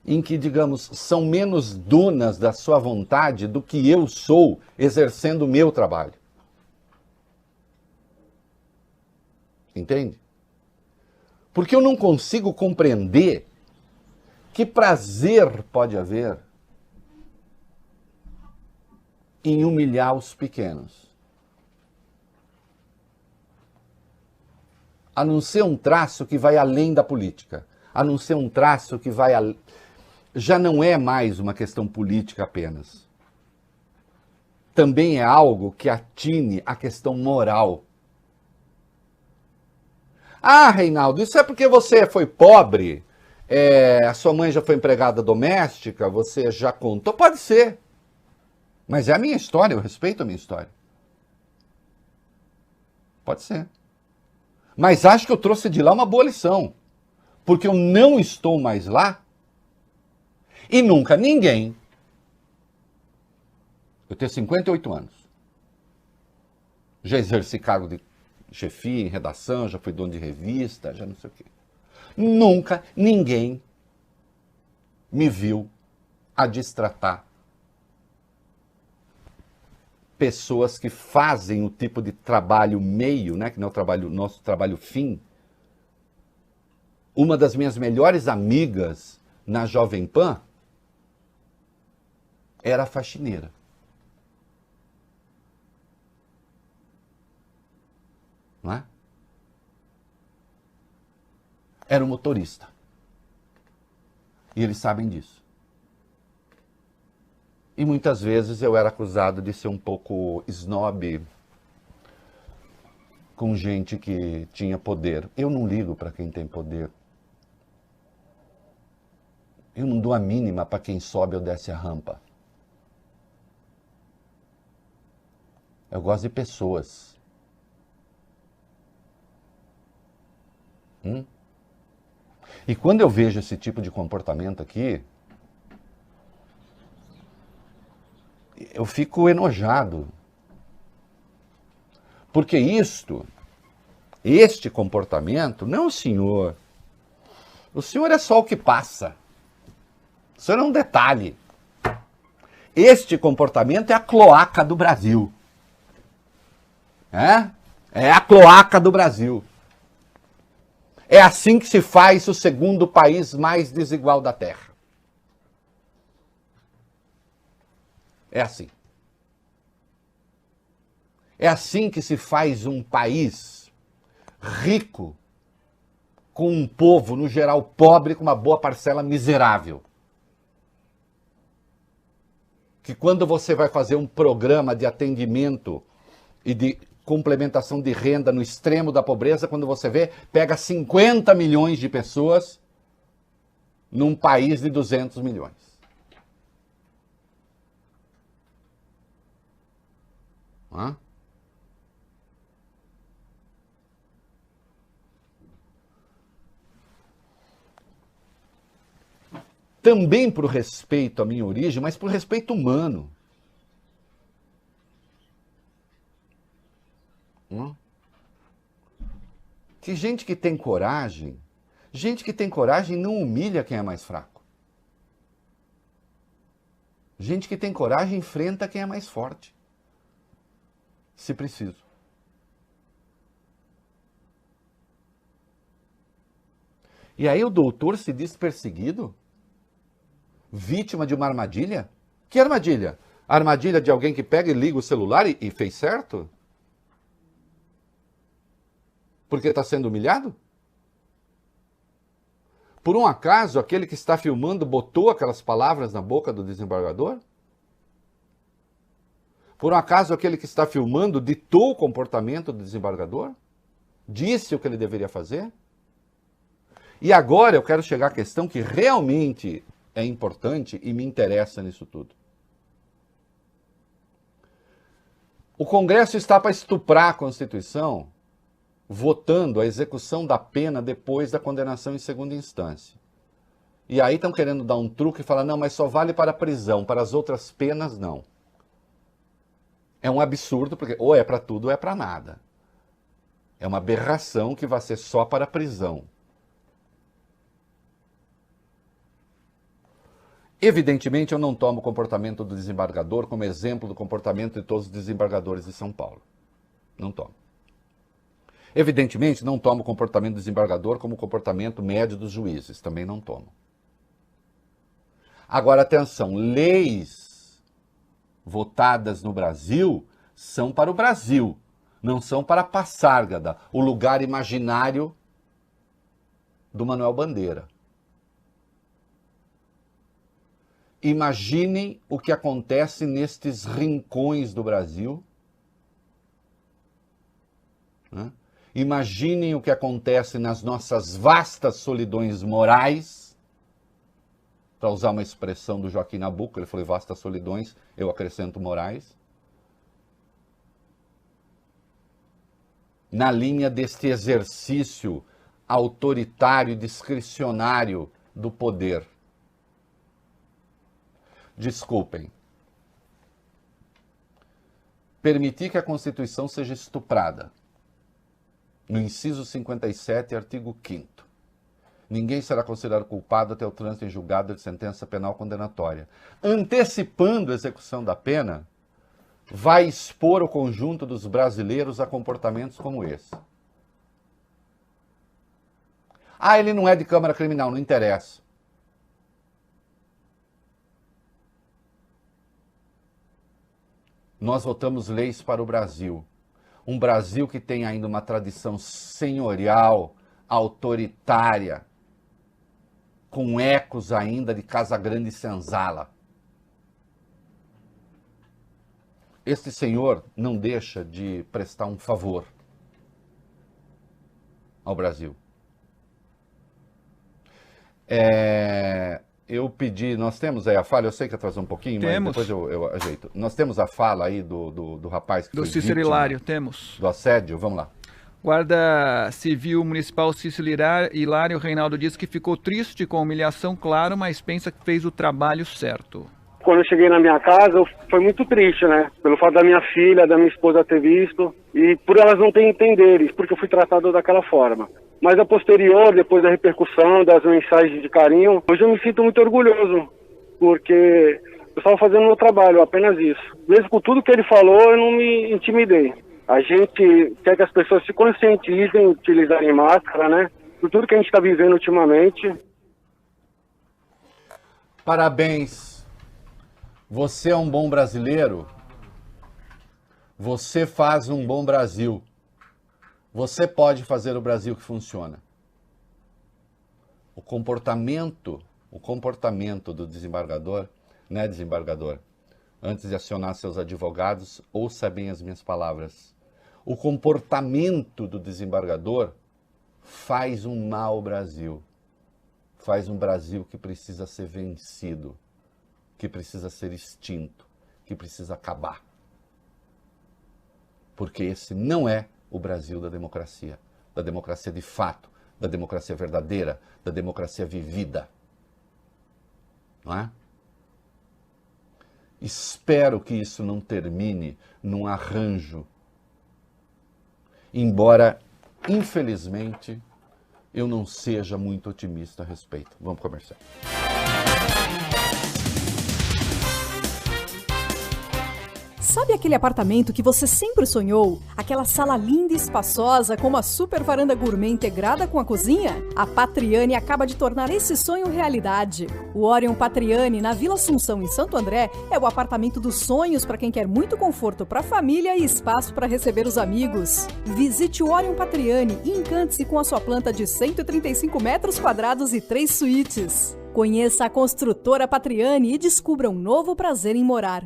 em que, digamos, são menos donas da sua vontade do que eu sou exercendo o meu trabalho. Entende? Porque eu não consigo compreender que prazer pode haver em humilhar os pequenos. A não ser um traço que vai além da política. A não ser um traço que vai... Já não é mais uma questão política apenas. também é algo que atine a questão moral. Ah, Reinaldo, isso é porque você foi pobre, a sua mãe já foi empregada doméstica, você já contou. Pode ser, mas é a minha história, eu respeito a minha história. Pode ser. Mas acho que eu trouxe de lá uma boa lição, porque eu não estou mais lá e nunca ninguém... Eu tenho 58 anos. Já exerci cargo de chefia em redação, já fui dono de revista, já não sei o quê. Nunca ninguém me viu a destratar pessoas que fazem o tipo de trabalho meio, né, que não é o trabalho, nosso trabalho fim. Uma das minhas melhores amigas na Jovem Pan era faxineira. Não é? Era um motorista. E eles sabem disso. E muitas vezes eu era acusado de ser um pouco snob com gente que tinha poder. Eu não ligo para quem tem poder. Eu não dou a mínima para quem sobe ou desce a rampa. Eu gosto de pessoas. E quando eu vejo esse tipo de comportamento aqui, eu fico enojado. Porque este comportamento, não o senhor. O senhor é só o que passa. O senhor é um detalhe. Este comportamento é a cloaca do Brasil. É a cloaca do Brasil. É assim que se faz o segundo país mais desigual da Terra. É assim. É assim que se faz um país rico, com um povo, no geral, pobre, com uma boa parcela miserável. Que quando você vai fazer um programa de atendimento e de complementação de renda no extremo da pobreza, quando você vê, pega 50 milhões de pessoas num país de 200 milhões. Também por respeito à minha origem, mas por respeito humano. Que gente que tem coragem não humilha quem é mais fraco. Gente que tem coragem enfrenta quem é mais forte. Se preciso. E aí o doutor se diz perseguido? Vítima de uma armadilha? Que armadilha? A armadilha de alguém que pega e liga o celular e fez certo? Porque está sendo humilhado? Por um acaso, aquele que está filmando botou aquelas palavras na boca do desembargador? Por um acaso, aquele que está filmando ditou o comportamento do desembargador? Disse o que ele deveria fazer? E agora eu quero chegar à questão que realmente é importante e me interessa nisso tudo. O Congresso está para estuprar a Constituição, votando a execução da pena depois da condenação em segunda instância. E aí estão querendo dar um truque e falar, não, mas só vale para a prisão, para as outras penas não. É um absurdo, porque ou é para tudo ou é para nada. É uma aberração que vai ser só para a prisão. Evidentemente, eu não tomo o comportamento do desembargador como exemplo do comportamento de todos os desembargadores de São Paulo. Não tomo. Evidentemente, não tomo o comportamento do desembargador como o comportamento médio dos juízes. Também não tomo. Agora, atenção, leis votadas no Brasil são para o Brasil, não são para Passárgada, o lugar imaginário do Manuel Bandeira. Imaginem o que acontece nestes rincões do Brasil. Né? Imaginem o que acontece nas nossas vastas solidões morais. Para usar uma expressão do Joaquim Nabuco, ele falou vastas solidões, eu acrescento morais. Na linha deste exercício autoritário e discricionário do poder. Desculpem. Permitir que a Constituição seja estuprada. No inciso 57, artigo 5º. Ninguém será considerado culpado até o trânsito em julgado de sentença penal condenatória. Antecipando a execução da pena, vai expor o conjunto dos brasileiros a comportamentos como esse. Ah, ele não é de Câmara Criminal, não interessa. Nós votamos leis para o Brasil. Um Brasil que tem ainda uma tradição senhorial, autoritária, com ecos ainda de Casagrande e Senzala. Este senhor não deixa de prestar um favor ao Brasil. Eu pedi, nós temos aí a fala, eu sei que atrasou um pouquinho, temos. Mas depois eu ajeito. Nós temos a fala aí do rapaz que do foi Cícero vítima Hilário, temos. do assédio, vamos lá. Guarda Civil Municipal Cícero Hilário Reinaldo diz que ficou triste com a humilhação, claro, mas pensa que fez o trabalho certo. Quando eu cheguei na minha casa, foi muito triste, né? Pelo fato da minha filha, da minha esposa ter visto e por elas não terem entendido, porque eu fui tratado daquela forma. Mas a posterior, depois da repercussão, das mensagens de carinho, hoje eu me sinto muito orgulhoso, porque eu estava fazendo o meu trabalho, apenas isso. Mesmo com tudo que ele falou, eu não me intimidei. A gente quer que as pessoas se conscientizem, utilizarem máscara, né? Por tudo que a gente está vivendo ultimamente. Parabéns. Você é um bom brasileiro. Você faz um bom Brasil. Você pode fazer o Brasil que funciona. O comportamento do desembargador, né, desembargador? Antes de acionar seus advogados, ouça bem as minhas palavras. O comportamento do desembargador faz um mau Brasil. Faz um Brasil que precisa ser vencido, que precisa ser extinto, que precisa acabar. Porque esse não é o Brasil da democracia de fato, da democracia verdadeira, da democracia vivida. Não é? Espero que isso não termine num arranjo, embora, infelizmente, eu não seja muito otimista a respeito. Vamos comercial. Sabe aquele apartamento que você sempre sonhou? Aquela sala linda e espaçosa com uma super varanda gourmet integrada com a cozinha? A Patriani acaba de tornar esse sonho realidade. O Orion Patriani, na Vila Assunção, em Santo André, é o apartamento dos sonhos para quem quer muito conforto para a família e espaço para receber os amigos. Visite o Orion Patriani e encante-se com a sua planta de 135 metros quadrados e 3 suítes. Conheça a construtora Patriani e descubra um novo prazer em morar.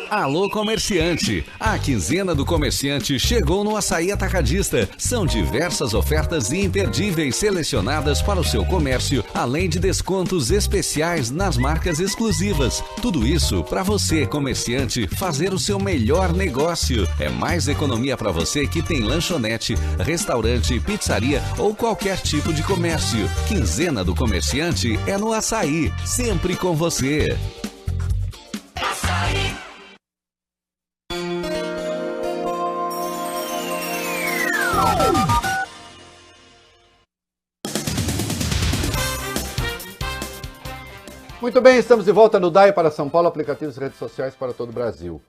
Alô, comerciante! A quinzena do comerciante chegou no Açaí Atacadista. São diversas ofertas imperdíveis selecionadas para o seu comércio, além de descontos especiais nas marcas exclusivas. Tudo isso para você, comerciante, fazer o seu melhor negócio. É mais economia para você que tem lanchonete, restaurante, pizzaria ou qualquer tipo de comércio. Quinzena do comerciante é no Açaí, sempre com você. Muito bem, estamos de volta no DAI para São Paulo, aplicativos e redes sociais para todo o Brasil.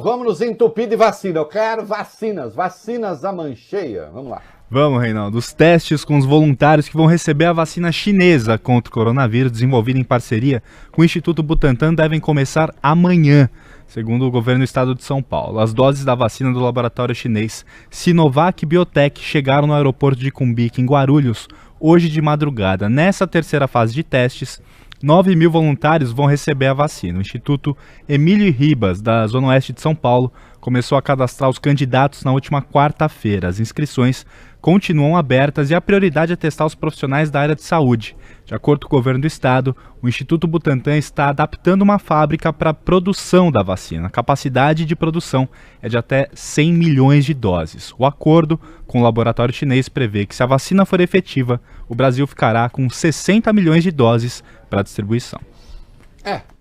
Vamos nos entupir de vacina. Eu quero vacinas à mancheia. Vamos lá. Vamos, Reinaldo. Os testes com os voluntários que vão receber a vacina chinesa contra o coronavírus, desenvolvida em parceria com o Instituto Butantan, devem começar amanhã, segundo o governo do estado de São Paulo. As doses da vacina do laboratório chinês Sinovac Biotech chegaram no aeroporto de Cumbica, em Guarulhos, hoje de madrugada. Nessa terceira fase de testes, 9.000 voluntários vão receber a vacina. O Instituto Emílio Ribas, da Zona Oeste de São Paulo, começou a cadastrar os candidatos na última quarta-feira. As inscrições continuam abertas e a prioridade é testar os profissionais da área de saúde. De acordo com o governo do estado, o Instituto Butantan está adaptando uma fábrica para a produção da vacina. A capacidade de produção é de até 100 milhões de doses. O acordo com o laboratório chinês prevê que, se a vacina for efetiva, o Brasil ficará com 60 milhões de doses para distribuição.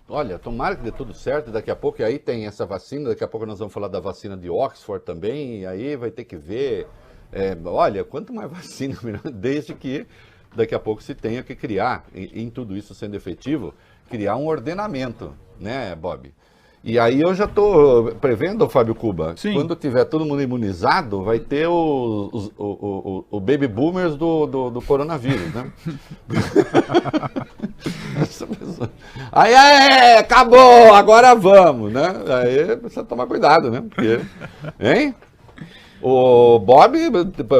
Olha, tomara que dê tudo certo, daqui a pouco aí tem essa vacina, daqui a pouco nós vamos falar da vacina de Oxford também, e aí vai ter que ver, olha, quanto mais vacina, desde que daqui a pouco se tenha que criar, em tudo isso sendo efetivo, criar um ordenamento, né, Bob? E aí eu já estou prevendo, Fábio Cuba, quando tiver todo mundo imunizado, vai ter o baby boomers do coronavírus, né? Aí, acabou, agora vamos, né? Aí precisa tomar cuidado, né? Porque, hein? O Bob,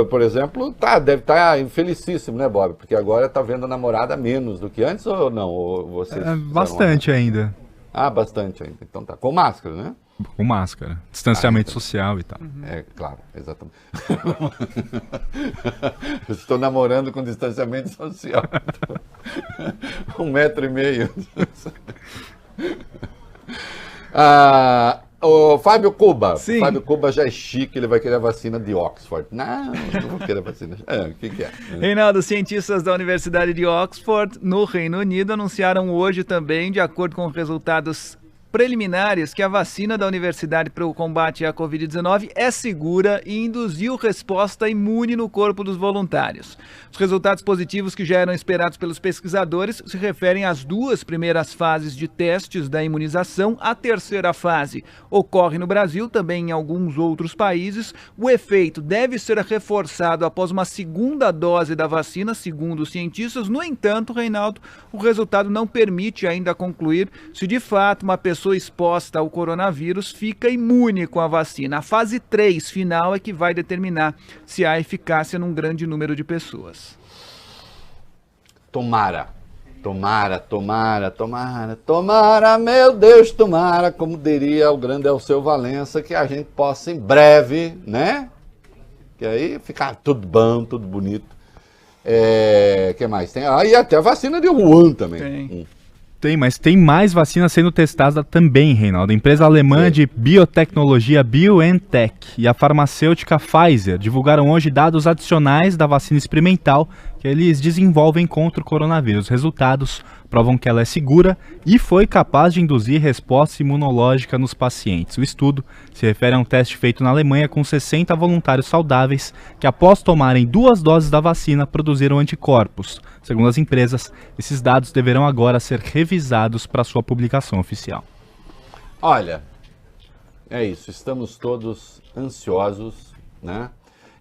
por exemplo, deve estar infelicíssimo, né, Bob? Porque agora está vendo a namorada menos do que antes, ou não? Ou vocês bastante ainda. Bastante ainda. Então tá. Com máscara, né? Com máscara. Distanciamento social e tal. Claro, exatamente. Estou namorando com distanciamento social. 1,5 metro. O Fábio Cuba. Sim. Fábio Cuba já é chique, ele vai querer a vacina de Oxford. Não vou querer a vacina. O que é? Reinaldo, cientistas da Universidade de Oxford, no Reino Unido, anunciaram hoje também, de acordo com resultados preliminares, que a vacina da universidade para o combate à Covid-19 é segura e induziu resposta imune no corpo dos voluntários. Os resultados positivos que já eram esperados pelos pesquisadores se referem às 2 primeiras fases de testes da imunização. A terceira fase ocorre no Brasil, também em alguns outros países. O efeito deve ser reforçado após uma segunda dose da vacina, segundo os cientistas. No entanto, Reinaldo, o resultado não permite ainda concluir se de fato uma pessoa exposta ao coronavírus fica imune com a vacina. A fase 3 final é que vai determinar se há eficácia num grande número de pessoas. Tomara, meu Deus, tomara, como diria o grande Alceu Valença, que a gente possa em breve, né? Que aí ficar tudo bom, tudo bonito. Que mais tem? E até a vacina de Wuhan também. Tem, mas tem mais vacina sendo testada também, Reinaldo. A empresa alemã de biotecnologia BioNTech e a farmacêutica Pfizer divulgaram hoje dados adicionais da vacina experimental que eles desenvolvem contra o coronavírus. Os resultados provam que ela é segura e foi capaz de induzir resposta imunológica nos pacientes. O estudo se refere a um teste feito na Alemanha com 60 voluntários saudáveis que, após tomarem 2 doses da vacina, produziram anticorpos. Segundo as empresas, esses dados deverão agora ser revisados para sua publicação oficial. Olha, é isso. Estamos todos ansiosos, né?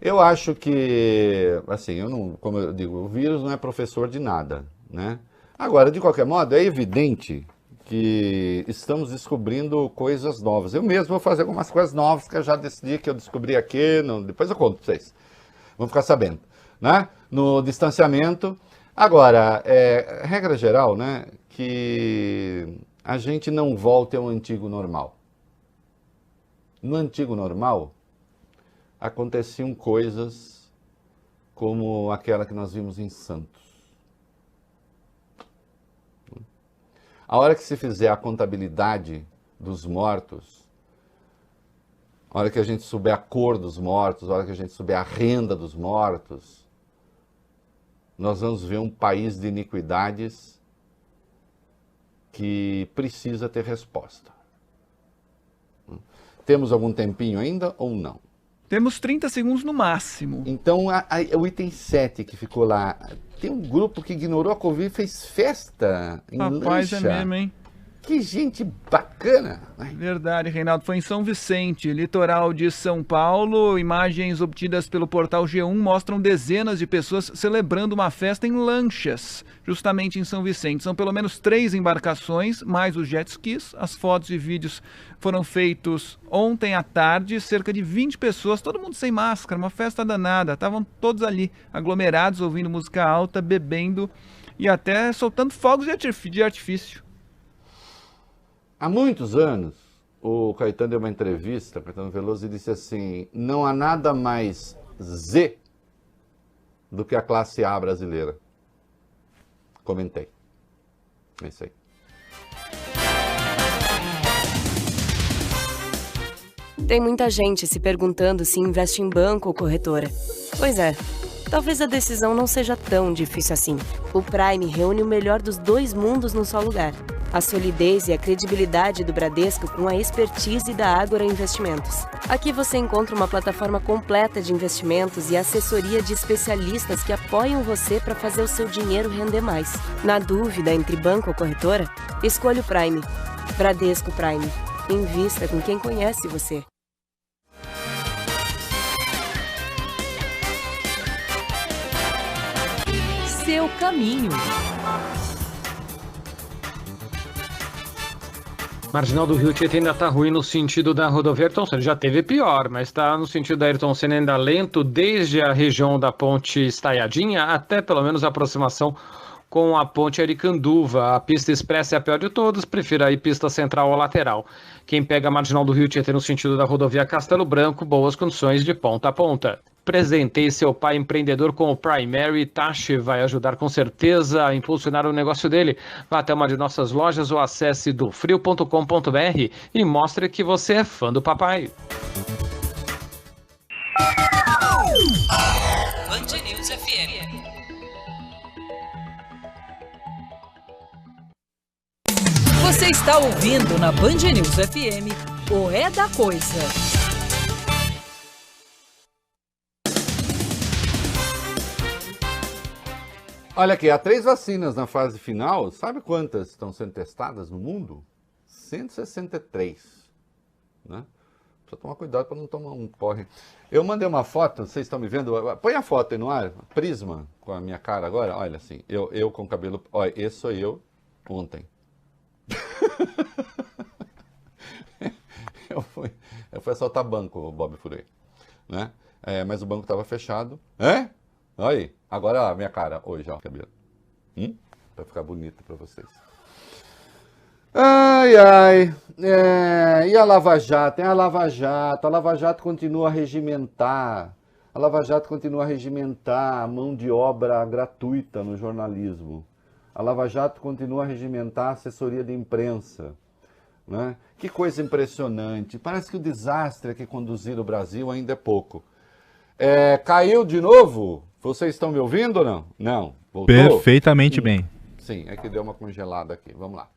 Eu acho que, assim, como eu digo, o vírus não é professor de nada, né? Agora, de qualquer modo, é evidente que estamos descobrindo coisas novas. Eu mesmo vou fazer algumas coisas novas que eu já decidi que eu descobri aqui, depois eu conto para vocês. Vão ficar sabendo, né? No distanciamento. Agora, regra geral, né? Que a gente não volte ao antigo normal. No antigo normal, aconteciam coisas como aquela que nós vimos em Santos. A hora que se fizer a contabilidade dos mortos, a hora que a gente souber a cor dos mortos, a hora que a gente souber a renda dos mortos, nós vamos ver um país de iniquidades que precisa ter resposta. Temos algum tempinho ainda ou não? Temos 30 segundos no máximo. Então, o item 7 que ficou lá, tem um grupo que ignorou a Covid e fez festa em Rapaz, lancha. é mesmo, hein? Que gente bacana. Verdade, Reinaldo. Foi em São Vicente, litoral de São Paulo. Imagens obtidas pelo portal G1 mostram dezenas de pessoas celebrando uma festa em lanchas, justamente em São Vicente. São pelo menos 3 embarcações, mais os jet skis. As fotos e vídeos foram feitos ontem à tarde. Cerca de 20 pessoas, todo mundo sem máscara, uma festa danada. Estavam todos ali, aglomerados, ouvindo música alta, bebendo e até soltando fogos de artifício. Há muitos anos, o Caetano deu uma entrevista, Caetano Veloso, e disse assim: não há nada mais Z do que a classe A brasileira. Comentei. É isso aí. Tem muita gente se perguntando se investe em banco ou corretora. Pois é, talvez a decisão não seja tão difícil assim. O Prime reúne o melhor dos dois mundos num só lugar. A solidez e a credibilidade do Bradesco com a expertise da Ágora Investimentos. Aqui você encontra uma plataforma completa de investimentos e assessoria de especialistas que apoiam você para fazer o seu dinheiro render mais. Na dúvida entre banco ou corretora, escolha o Prime. Bradesco Prime. Invista com quem conhece você. Seu caminho. Marginal do Rio Tietê ainda está ruim no sentido da rodovia Ayrton Senna. Já teve pior, mas está no sentido da Ayrton Senna ainda lento, desde a região da ponte Estaiadinha até pelo menos a aproximação com a ponte Aricanduva. A pista expressa é a pior de todas, prefira aí pista central ou lateral. Quem pega a Marginal do Rio Tietê no sentido da rodovia Castelo Branco, boas condições de ponta a ponta. Presenteie seu pai empreendedor com o Primary. Tachi vai ajudar com certeza a impulsionar o negócio dele. Vá até uma de nossas lojas ou acesse dofrio.com.br e mostre que você é fã do papai. Band News FM. Você está ouvindo na Band News FM o É da Coisa. Olha aqui, há 3 vacinas na fase final. Sabe quantas estão sendo testadas no mundo? 163. Né? Precisa tomar cuidado para não tomar um porre. Eu mandei uma foto, vocês estão me vendo? Põe a foto aí no ar, prisma, com a minha cara agora. Olha assim, eu com o cabelo... Olha, esse sou eu ontem. eu fui assaltar banco, o Bob Furei. Né? Mas o banco estava fechado. Olha aí, agora a minha cara hoje, ó, cabelo. Vai ficar bonito para vocês. Ai. E a Lava Jato? Tem a Lava Jato. A Lava Jato continua a regimentar. A Lava Jato continua a regimentar a mão de obra gratuita no jornalismo. A Lava Jato continua a regimentar a assessoria de imprensa. Né? Que coisa impressionante. Parece que o desastre a que conduzir o Brasil ainda é pouco. Caiu de novo? Vocês estão me ouvindo ou não? Não. Voltou? Perfeitamente bem. Sim, é que deu uma congelada aqui. Vamos lá.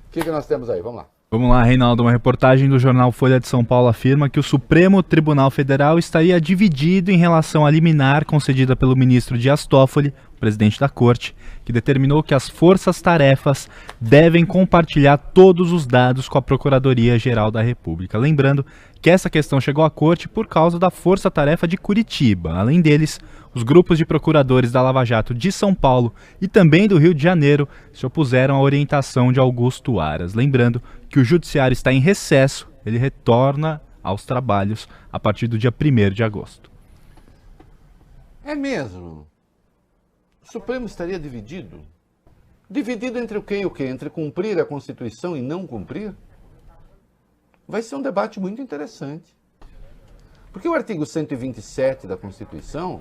O que nós temos aí? Vamos lá. Vamos lá, Reinaldo. Uma reportagem do jornal Folha de São Paulo afirma que o Supremo Tribunal Federal estaria dividido em relação à liminar concedida pelo ministro Dias Toffoli, presidente da Corte, que determinou que as forças-tarefas devem compartilhar todos os dados com a Procuradoria-Geral da República. Lembrando que essa questão chegou à Corte por causa da Força-Tarefa de Curitiba. Além deles, os grupos de procuradores da Lava Jato de São Paulo e também do Rio de Janeiro se opuseram à orientação de Augusto Aras. Lembrando que o Judiciário está em recesso, ele retorna aos trabalhos a partir do dia 1º de agosto. É mesmo? O Supremo estaria dividido? Dividido entre o quê e o quê? Entre cumprir a Constituição e não cumprir? Vai ser um debate muito interessante. Porque o artigo 127 da Constituição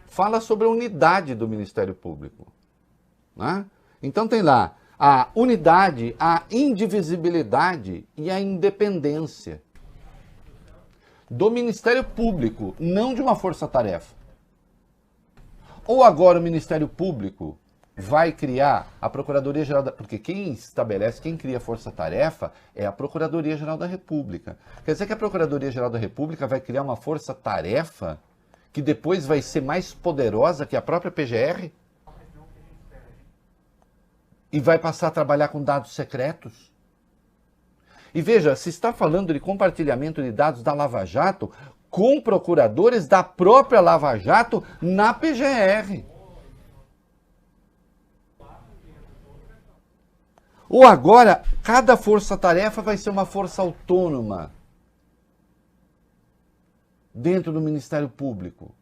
fala sobre a unidade do Ministério Público. Né? Então tem lá a unidade, a indivisibilidade e a independência do Ministério Público, não de uma força-tarefa. Ou agora o Ministério Público vai criar a Procuradoria-Geral da... Porque quem estabelece, quem cria a força-tarefa é a Procuradoria-Geral da República. Quer dizer que a Procuradoria-Geral da República vai criar uma força-tarefa que depois vai ser mais poderosa que a própria PGR? E vai passar a trabalhar com dados secretos? E veja, se está falando de compartilhamento de dados da Lava Jato com procuradores da própria Lava Jato na PGR. Ou agora, cada força-tarefa vai ser uma força autônoma dentro do Ministério Público.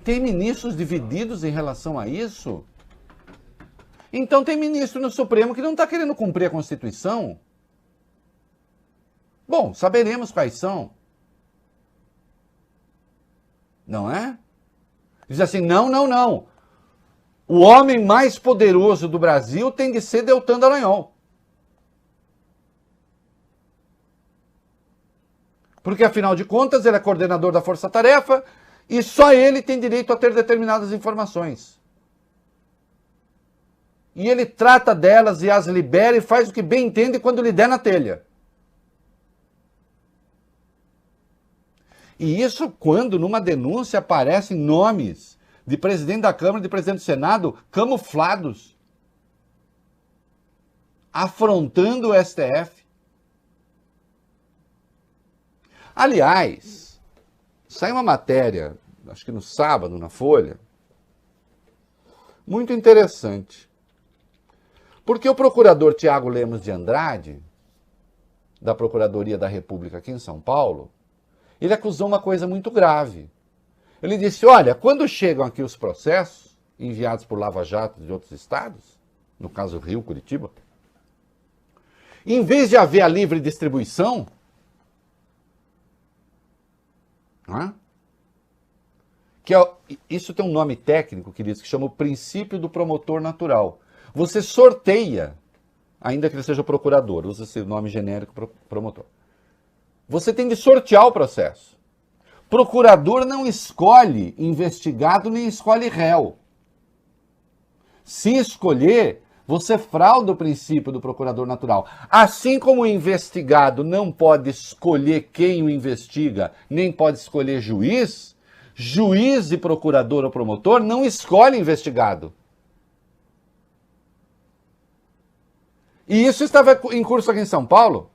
Tem ministros divididos em relação a isso? Então tem ministro no Supremo que não está querendo cumprir a Constituição. Bom, saberemos quais são. Não é? Diz assim, não. O homem mais poderoso do Brasil tem de ser Deltan Dallagnol. Porque, afinal de contas, ele é coordenador da Força Tarefa e só ele tem direito a ter determinadas informações. E ele trata delas e as libera e faz o que bem entende quando lhe der na telha. E isso quando numa denúncia aparecem nomes de presidente da Câmara e de presidente do Senado camuflados, afrontando o STF. Aliás, saiu uma matéria, acho que no sábado, na Folha, muito interessante. Porque o procurador Tiago Lemos de Andrade, da Procuradoria da República aqui em São Paulo, ele acusou uma coisa muito grave. Ele disse, olha, quando chegam aqui os processos enviados por Lava Jato de outros estados, no caso Rio, Curitiba, em vez de haver a livre distribuição, isso tem um nome técnico, queridos, que chama o princípio do promotor natural. Você sorteia, ainda que ele seja procurador, usa esse nome genérico promotor. Você tem de sortear o processo. Procurador não escolhe investigado nem escolhe réu. Se escolher, você frauda o princípio do procurador natural. Assim como o investigado não pode escolher quem o investiga, nem pode escolher juiz, juiz e procurador ou promotor não escolhem investigado. E isso estava em curso aqui em São Paulo.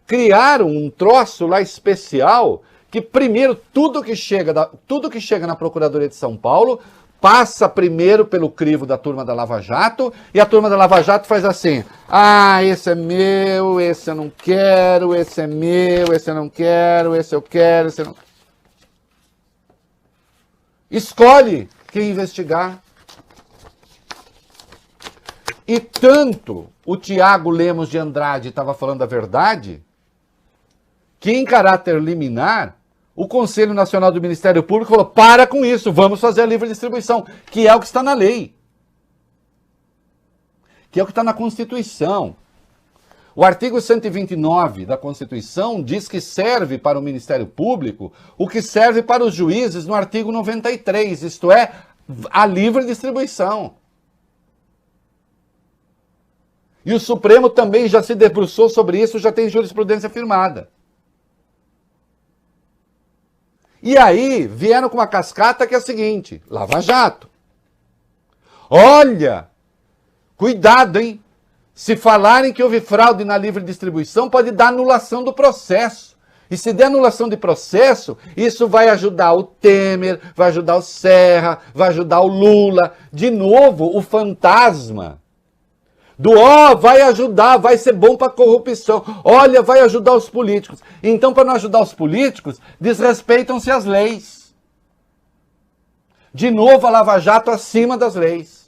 Criaram um troço lá especial que primeiro tudo que chega na Procuradoria de São Paulo passa primeiro pelo crivo da turma da Lava Jato e a turma da Lava Jato faz assim, esse é meu, esse eu não quero, esse é meu, esse eu não quero, esse eu quero, esse eu não... Escolhe quem investigar. E tanto o Tiago Lemos de Andrade estava falando a verdade, que em caráter liminar, o Conselho Nacional do Ministério Público falou, para com isso, vamos fazer a livre distribuição, que é o que está na lei. Que é o que está na Constituição. O artigo 129 da Constituição diz que serve para o Ministério Público o que serve para os juízes no artigo 93, isto é, a livre distribuição. E o Supremo também já se debruçou sobre isso, já tem jurisprudência firmada. E aí, vieram com uma cascata que é a seguinte, Lava Jato. Olha, cuidado, hein? Se falarem que houve fraude na livre distribuição, pode dar anulação do processo. E se der anulação de processo, isso vai ajudar o Temer, vai ajudar o Serra, vai ajudar o Lula. De novo, o fantasma do vai ajudar, vai ser bom para a corrupção. Olha, vai ajudar os políticos. Então, para não ajudar os políticos, desrespeitam-se as leis. De novo, a Lava Jato acima das leis.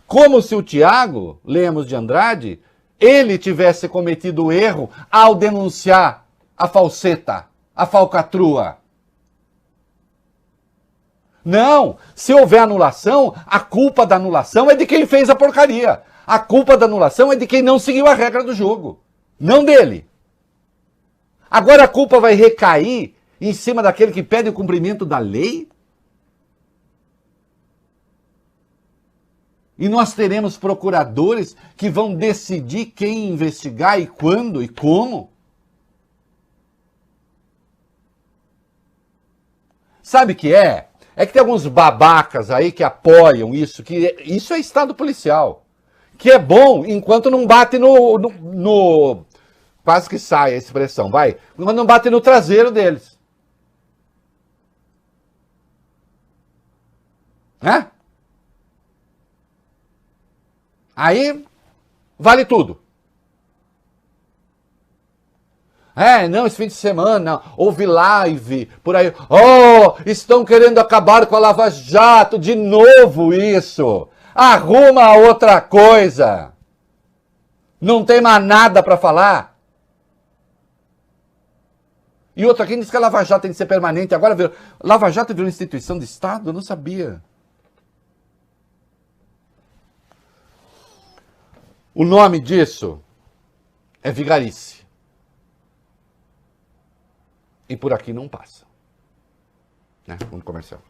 Como se o Tiago Lemos de Andrade, ele tivesse cometido o erro ao denunciar a falseta, a falcatrua. Não, se houver anulação, a culpa da anulação é de quem fez a porcaria. A culpa da anulação é de quem não seguiu a regra do jogo, não dele. Agora a culpa vai recair em cima daquele que pede o cumprimento da lei? E nós teremos procuradores que vão decidir quem investigar e quando e como? Sabe o que é? É que tem alguns babacas aí que apoiam isso, que isso é Estado policial. Que é bom enquanto não bate no quase que sai a expressão, vai. Enquanto não bate no traseiro deles. Né? Aí, vale tudo. Não, esse fim de semana, houve live, por aí. Oh, estão querendo acabar com a Lava Jato, de novo isso. Arruma outra coisa. Não tem mais nada para falar. E outra, quem disse que a Lava Jato tem que ser permanente? Agora, Lava Jato virou instituição de Estado? Eu não sabia. O nome disso é vigarice. E por aqui não passa. Né? Mundo comercial.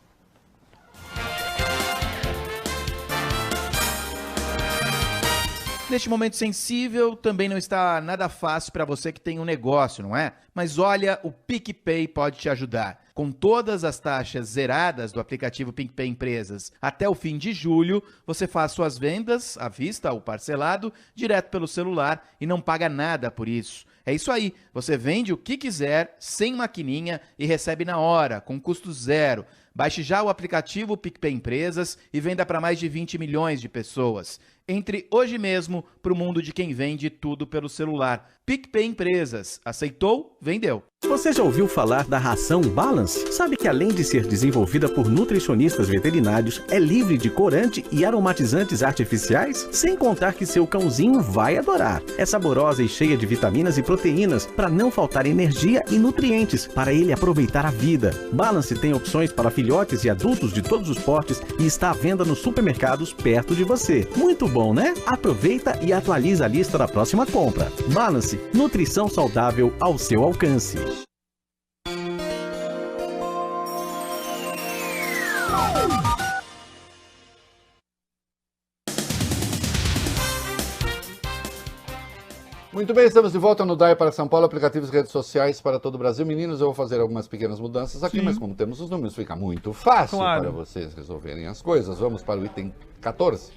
Neste momento sensível, também não está nada fácil para você que tem um negócio, não é? Mas olha, o PicPay pode te ajudar. Com todas as taxas zeradas do aplicativo PicPay Empresas até o fim de julho, você faz suas vendas à vista ou parcelado direto pelo celular e não paga nada por isso. É isso aí, você vende o que quiser, sem maquininha e recebe na hora, com custo zero. Baixe já o aplicativo PicPay Empresas e venda para mais de 20 milhões de pessoas. Entre hoje mesmo para o mundo de quem vende tudo pelo celular. PicPay Empresas. Aceitou? Vendeu. Você já ouviu falar da ração Balance? Sabe que além de ser desenvolvida por nutricionistas veterinários, é livre de corante e aromatizantes artificiais? Sem contar que seu cãozinho vai adorar. É saborosa e cheia de vitaminas e proteínas para não faltar energia e nutrientes para ele aproveitar a vida. Balance tem opções para filhotes e adultos de todos os portes e está à venda nos supermercados perto de você. Muito bom, né? Aproveita e atualiza a lista da próxima compra. Balance, nutrição saudável ao seu alcance. Muito bem, estamos de volta no DAI para São Paulo, aplicativos e redes sociais para todo o Brasil. Meninos, eu vou fazer algumas pequenas mudanças aqui, mas como temos os números, fica muito fácil para vocês resolverem as coisas. Vamos para o item 14.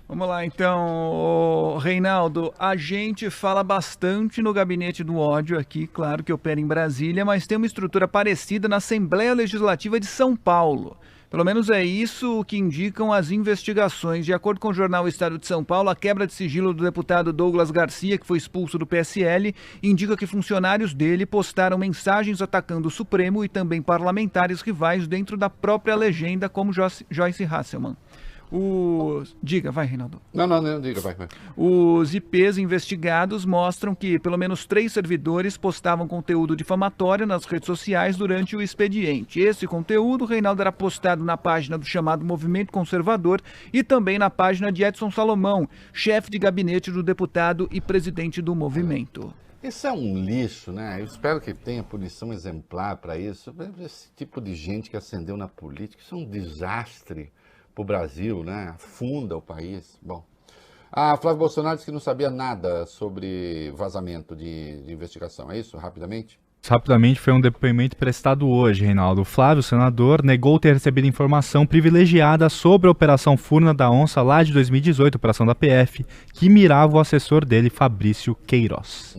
Vamos lá, então, Reinaldo, a gente fala bastante no gabinete do ódio aqui, claro que opera em Brasília, mas tem uma estrutura parecida na Assembleia Legislativa de São Paulo. Pelo menos é isso que indicam as investigações. De acordo com o jornal Estado de São Paulo, a quebra de sigilo do deputado Douglas Garcia, que foi expulso do PSL, indica que funcionários dele postaram mensagens atacando o Supremo e também parlamentares rivais dentro da própria legenda, como Joyce Hasselmann. Diga, vai, Reinaldo. Não, diga, vai. Os IPs investigados mostram que pelo menos 3 servidores postavam conteúdo difamatório nas redes sociais durante o expediente. Esse conteúdo, Reinaldo, era postado na página do chamado Movimento Conservador e também na página de Edson Salomão, chefe de gabinete do deputado e presidente do movimento. Isso é um lixo, né? Eu espero que tenha punição exemplar para isso. Esse tipo de gente que ascendeu na política, isso é um desastre para o Brasil, né? Afunda o país. Bom, a Flávio Bolsonaro disse que não sabia nada sobre vazamento de investigação. É isso, rapidamente? Rapidamente, foi um depoimento prestado hoje, Reinaldo. O Flávio, senador, negou ter recebido informação privilegiada sobre a Operação Furna da Onça lá de 2018, operação da PF, que mirava o assessor dele, Fabrício Queiroz.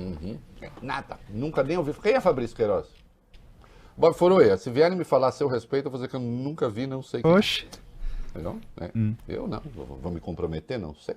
Nada, nunca nem ouvi. Quem é Fabrício Queiroz? Bob Foroia, se vierem me falar a seu respeito, eu vou dizer que eu nunca vi, não sei quem. Oxe. Não? Eu não, vou me comprometer, não sei.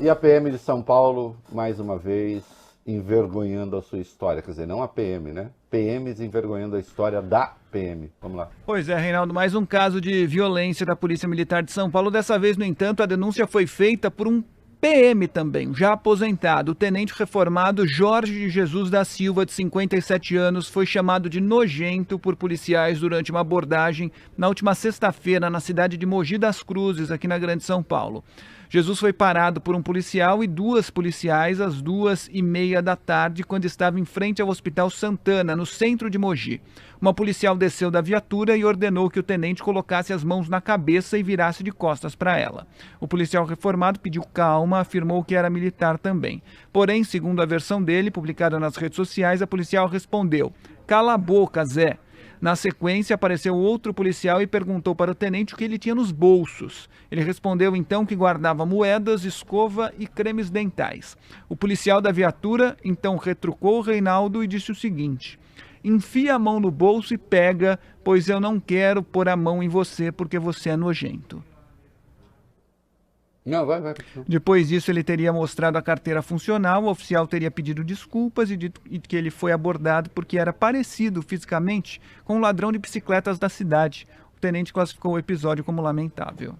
E a PM de São Paulo, mais uma vez, envergonhando a sua história. Quer dizer, não a PM, né? PMs envergonhando a história da PM. Vamos lá. Pois é, Reinaldo, mais um caso de violência da Polícia Militar de São Paulo. Dessa vez, no entanto, a denúncia foi feita por um PM também, já aposentado. O tenente reformado Jorge de Jesus da Silva, de 57 anos, foi chamado de nojento por policiais durante uma abordagem na última sexta-feira na cidade de Mogi das Cruzes, aqui na Grande São Paulo. Jesus foi parado por um policial e 2 policiais às 2h30 da tarde, quando estava em frente ao Hospital Santana, no centro de Mogi. Uma policial desceu da viatura e ordenou que o tenente colocasse as mãos na cabeça e virasse de costas para ela. O policial reformado pediu calma, afirmou que era militar também. Porém, segundo a versão dele, publicada nas redes sociais, a policial respondeu: "Cala a boca, Zé." Na sequência, apareceu outro policial e perguntou para o tenente o que ele tinha nos bolsos. Ele respondeu então que guardava moedas, escova e cremes dentais. O policial da viatura então retrucou o Reinaldo e disse o seguinte: "Enfia a mão no bolso e pega, pois eu não quero pôr a mão em você porque você é nojento." Não, vai. Depois disso, ele teria mostrado a carteira funcional, o oficial teria pedido desculpas e dito que ele foi abordado porque era parecido fisicamente com um ladrão de bicicletas da cidade. O tenente classificou o episódio como lamentável.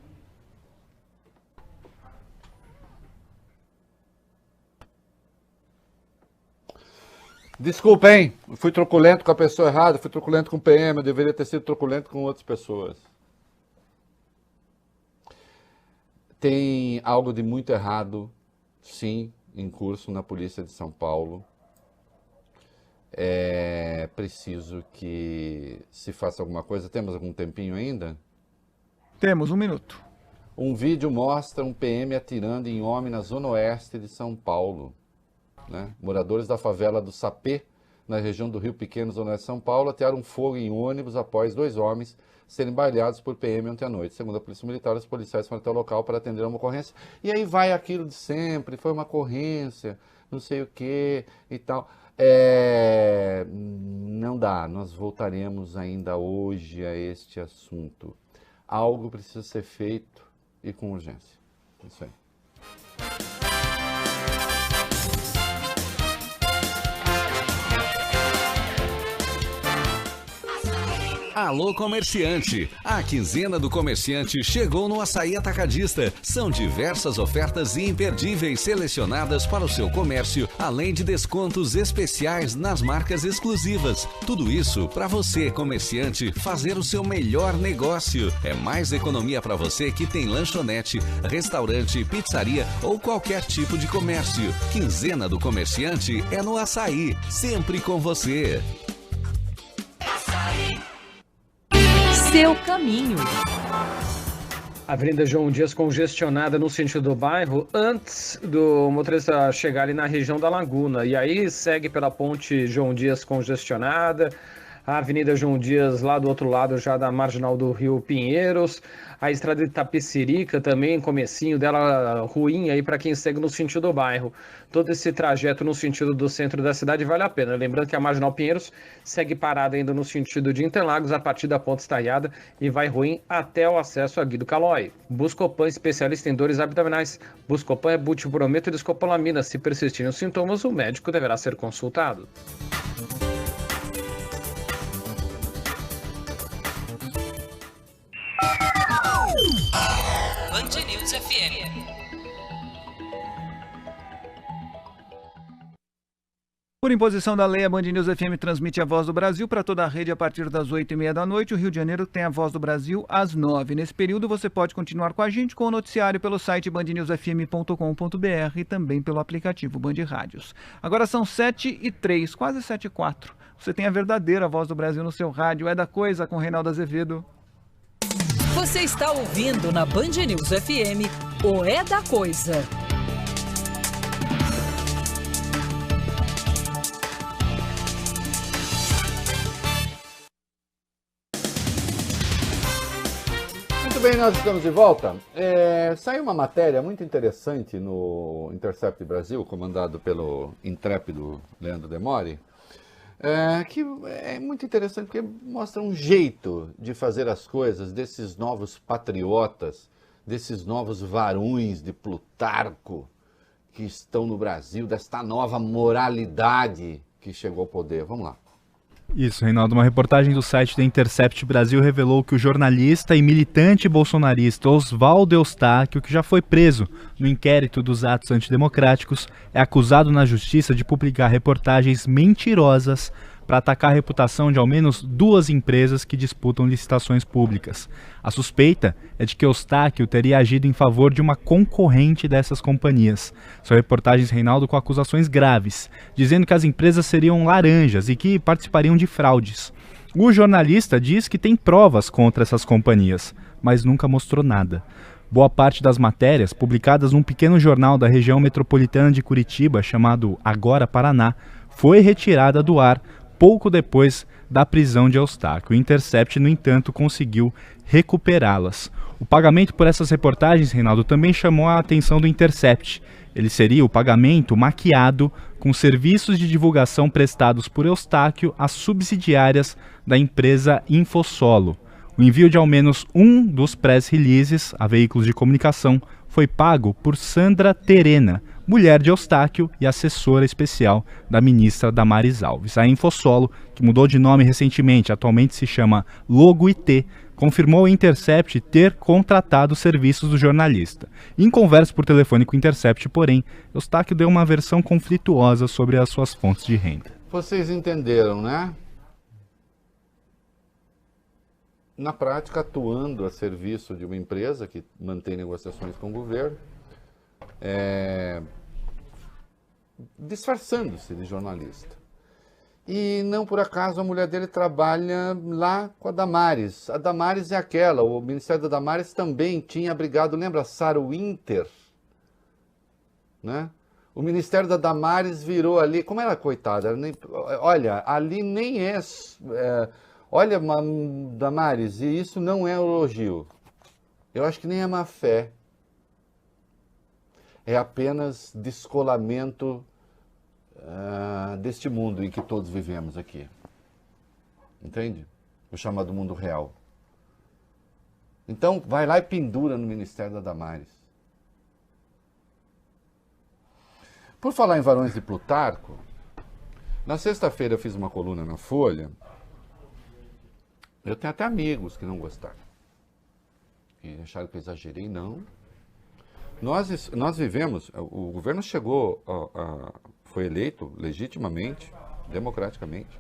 Desculpa, hein? Fui truculento com a pessoa errada, fui truculento com o PM, eu deveria ter sido truculento com outras pessoas. Tem algo de muito errado, sim, em curso na Polícia de São Paulo. É preciso que se faça alguma coisa. Temos algum tempinho ainda? Temos 1 minuto. Um vídeo mostra um PM atirando em homem na zona oeste de São Paulo. Né? Moradores da favela do Sapê, na região do Rio Pequeno, zona oeste de São Paulo, atearam fogo em ônibus após 2 homens serem baleados por PM ontem à noite. Segundo a Polícia Militar, os policiais foram até o local para atender uma ocorrência. E aí vai aquilo de sempre, foi uma ocorrência, não sei o que e tal. Não dá, nós voltaremos ainda hoje a este assunto. Algo precisa ser feito e com urgência. Isso aí. Alô, comerciante! A quinzena do comerciante chegou no Açaí Atacadista. São diversas ofertas imperdíveis selecionadas para o seu comércio, além de descontos especiais nas marcas exclusivas. Tudo isso para você, comerciante, fazer o seu melhor negócio. É mais economia para você que tem lanchonete, restaurante, pizzaria ou qualquer tipo de comércio. Quinzena do comerciante é no Açaí, sempre com você. Seu caminho. Avenida João Dias congestionada no sentido do bairro antes do motorista chegar ali na região da Laguna. E aí segue pela ponte João Dias congestionada. A Avenida João Dias lá do outro lado já da marginal do Rio Pinheiros. A estrada de Itapecerica também, comecinho dela ruim aí para quem segue no sentido do bairro. Todo esse trajeto no sentido do centro da cidade vale a pena. Lembrando que a marginal Pinheiros segue parada ainda no sentido de Interlagos a partir da ponte Estaiada e vai ruim até o acesso a Guido Calói. Buscopan, especialista em dores abdominais. Buscopan é butilbrometo e escopolamina. Se persistirem os sintomas, o médico deverá ser consultado. Band News FM. Por imposição da lei, a Band News FM transmite a Voz do Brasil para toda a rede a partir das 8h30 da noite. O Rio de Janeiro tem a Voz do Brasil às 9h. Nesse período, você pode continuar com a gente com o noticiário pelo site bandnewsfm.com.br e também pelo aplicativo Band Rádios. Agora são 7h03, quase 7h04. Você tem a verdadeira Voz do Brasil no seu rádio. É da Coisa com Reinaldo Azevedo. Você está ouvindo na Band News FM o É da Coisa. Muito bem, nós estamos de volta. Saiu uma matéria muito interessante no Intercept Brasil, comandado pelo intrépido Leandro Demore, que é muito interessante porque mostra um jeito de fazer as coisas desses novos patriotas, desses novos varões de Plutarco que estão no Brasil, desta nova moralidade que chegou ao poder. Vamos lá. Isso, Reinaldo. Uma reportagem do site da Intercept Brasil revelou que o jornalista e militante bolsonarista Oswaldo Eustáquio, que já foi preso no inquérito dos atos antidemocráticos, é acusado na justiça de publicar reportagens mentirosas para atacar a reputação de ao menos 2 empresas que disputam licitações públicas. A suspeita é de que Eustáquio teria agido em favor de uma concorrente dessas companhias. São reportagens, Reinaldo, com acusações graves, dizendo que as empresas seriam laranjas e que participariam de fraudes. O jornalista diz que tem provas contra essas companhias, mas nunca mostrou nada. Boa parte das matérias, publicadas num pequeno jornal da região metropolitana de Curitiba, chamado Agora Paraná, foi retirada do ar pouco depois da prisão de Eustáquio. O Intercept, no entanto, conseguiu recuperá-las. O pagamento por essas reportagens, Reinaldo, também chamou a atenção do Intercept. Ele seria o pagamento maquiado com serviços de divulgação prestados por Eustáquio às subsidiárias da empresa Infosolo. O envio de ao menos um dos press releases a veículos de comunicação foi pago por Sandra Terena, mulher de Eustáquio e assessora especial da ministra Damares Alves. A Infosolo, que mudou de nome recentemente, atualmente se chama Logo IT, confirmou ao Intercept ter contratado os serviços do jornalista. Em conversa por telefone com o Intercept, porém, Eustáquio deu uma versão conflituosa sobre as suas fontes de renda. Vocês entenderam, né? Na prática, atuando a serviço de uma empresa que mantém negociações com o governo, disfarçando-se de jornalista. E não por acaso a mulher dele trabalha lá com a Damares. A Damares é aquela, o Ministério da Damares também tinha abrigado, lembra a Sarah Winter? Né? O Ministério da Damares virou ali, como era coitada, olha, ali nem olha, Damares, e isso não é elogio. Eu acho que nem é má fé. É apenas descolamento deste mundo em que todos vivemos aqui. Entende? O chamado mundo real. Então, vai lá e pendura no Ministério da Damares. Por falar em Varões de Plutarco, na sexta-feira eu fiz uma coluna na Folha. Eu tenho até amigos que não gostaram. E acharam que eu exagerei, não. Nós vivemos, o governo chegou, foi eleito legitimamente, democraticamente,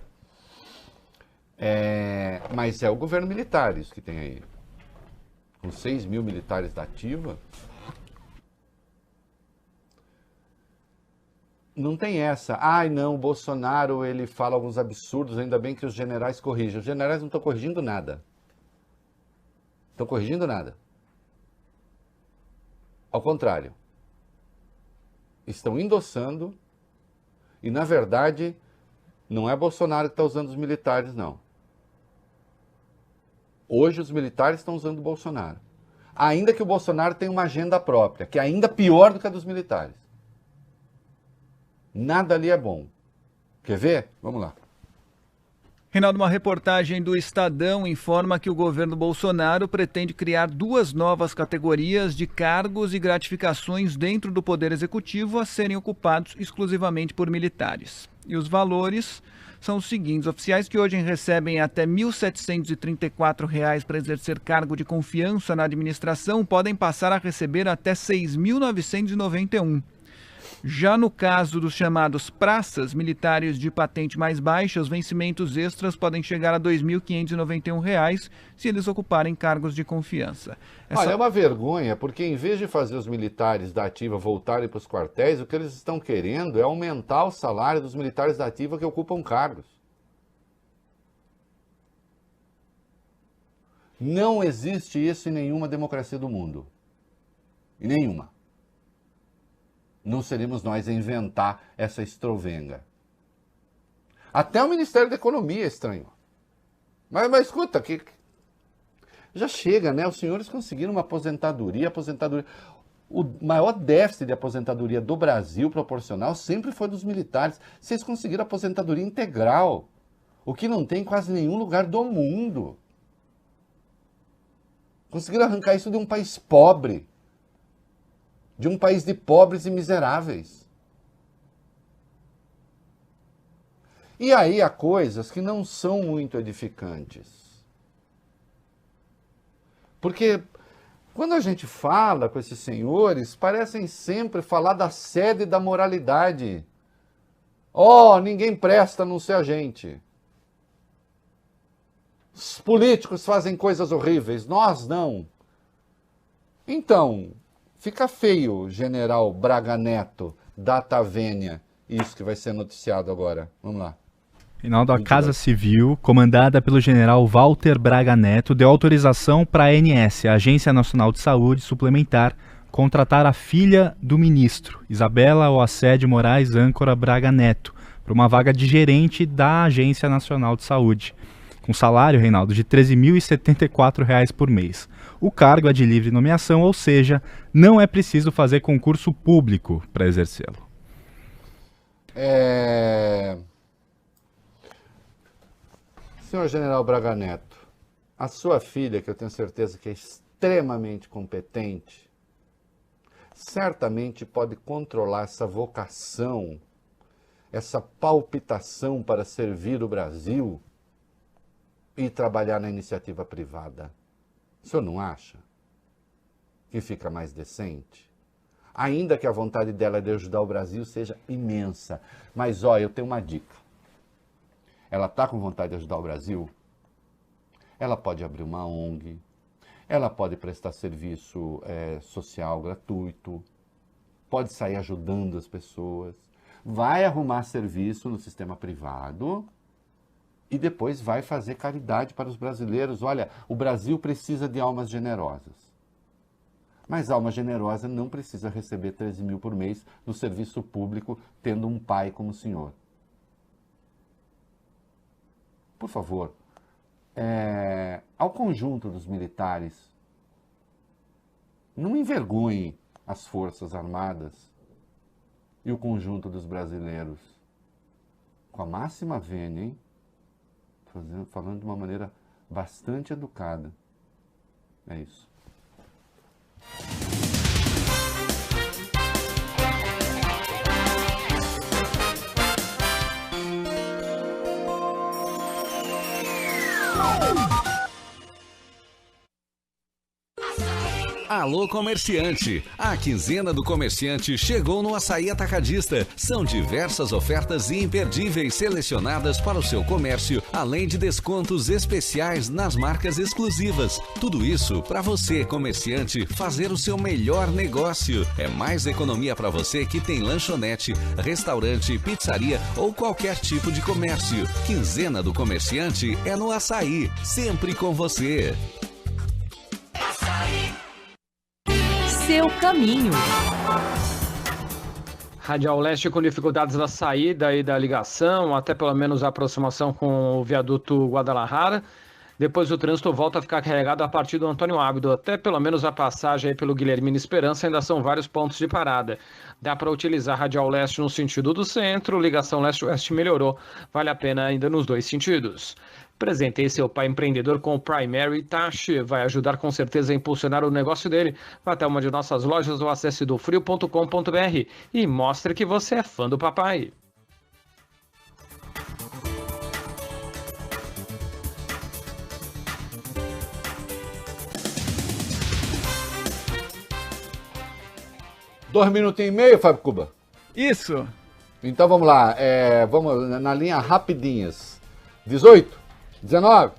mas é o governo militar isso que tem aí. Com 6 mil militares da ativa, não tem essa. Ai, não, o Bolsonaro ele fala alguns absurdos, ainda bem que os generais corrigem. Os generais não estão corrigindo nada. Estão corrigindo nada. Ao contrário. Estão endossando e, na verdade, não é Bolsonaro que está usando os militares, não. Hoje os militares estão usando o Bolsonaro. Ainda que o Bolsonaro tenha uma agenda própria, que é ainda pior do que a dos militares. Nada ali é bom. Quer ver? Vamos lá. Reinaldo, uma reportagem do Estadão informa que o governo Bolsonaro pretende criar 2 novas categorias de cargos e gratificações dentro do Poder Executivo a serem ocupados exclusivamente por militares. E os valores são os seguintes: oficiais que hoje recebem até R$ 1.734 para exercer cargo de confiança na administração podem passar a receber até R$ 6.991. Já no caso dos chamados praças, militares de patente mais baixa, os vencimentos extras podem chegar a R$ 2.591 se eles ocuparem cargos de confiança. Olha, é uma vergonha, porque em vez de fazer os militares da ativa voltarem para os quartéis, o que eles estão querendo é aumentar o salário dos militares da ativa que ocupam cargos. Não existe isso em nenhuma democracia do mundo. Em nenhuma. Não seríamos nós a inventar essa estrovenga. Até o Ministério da Economia é estranho. Mas escuta, já chega, né? Os senhores conseguiram uma aposentadoria. O maior déficit de aposentadoria do Brasil proporcional sempre foi dos militares. Vocês conseguiram aposentadoria integral, o que não tem em quase nenhum lugar do mundo. Conseguiram arrancar isso de um país pobre. De um país de pobres e miseráveis. E aí há coisas que não são muito edificantes. Porque quando a gente fala com esses senhores, parecem sempre falar da sede da moralidade. Ninguém presta a não ser a gente. Os políticos fazem coisas horríveis, nós não. Então, fica feio, General Braga Neto, data vênia, isso que vai ser noticiado agora. Vamos lá. Reinaldo, a Casa Civil, comandada pelo general Walter Braga Neto, deu autorização para a ANS, a Agência Nacional de Saúde Suplementar, contratar a filha do ministro, Isabela Oacede Moraes Âncora Braga Neto, para uma vaga de gerente da Agência Nacional de Saúde, com salário, Reinaldo, de R$ 13.074 por mês. O cargo é de livre nomeação, ou seja, não é preciso fazer concurso público para exercê-lo. Senhor General Braga Neto, a sua filha, que eu tenho certeza que é extremamente competente, certamente pode controlar essa vocação, essa palpitação para servir o Brasil e trabalhar na iniciativa privada. O senhor não acha que fica mais decente? Ainda que a vontade dela de ajudar o Brasil seja imensa. Mas, olha, eu tenho uma dica. Ela está com vontade de ajudar o Brasil? Ela pode abrir uma ONG, ela pode prestar serviço social gratuito, pode sair ajudando as pessoas, vai arrumar serviço no sistema privado e depois vai fazer caridade para os brasileiros. Olha, o Brasil precisa de almas generosas. Mas alma generosa não precisa receber 13 mil por mês no serviço público, tendo um pai como o senhor. Por favor, ao conjunto dos militares, não envergonhe as Forças Armadas e o conjunto dos brasileiros. Com a máxima vênia, hein? Falando de uma maneira bastante educada. É isso. Alô, comerciante! A quinzena do comerciante chegou no Açaí Atacadista. São diversas ofertas imperdíveis selecionadas para o seu comércio, além de descontos especiais nas marcas exclusivas. Tudo isso para você, comerciante, fazer o seu melhor negócio. É mais economia para você que tem lanchonete, restaurante, pizzaria ou qualquer tipo de comércio. Quinzena do comerciante é no Açaí, sempre com você. Seu caminho. Radial Leste com dificuldades na saída e da ligação, até pelo menos a aproximação com o viaduto Guadalajara. Depois o trânsito volta a ficar carregado a partir do Antônio Ábido, até pelo menos a passagem aí pelo Guilhermina Esperança, ainda são vários pontos de parada. Dá para utilizar Radial Leste no sentido do centro, ligação leste-oeste melhorou, vale a pena ainda nos dois sentidos. Presenteie seu pai empreendedor com o Primary Tax, vai ajudar com certeza a impulsionar o negócio dele. Vá até uma de nossas lojas ou acesse dofrio.com.br e mostre que você é fã do papai. Dois minutinhos e meio, Fábio Cuba? Isso. Então vamos lá, vamos na linha rapidinhas. 18, 19.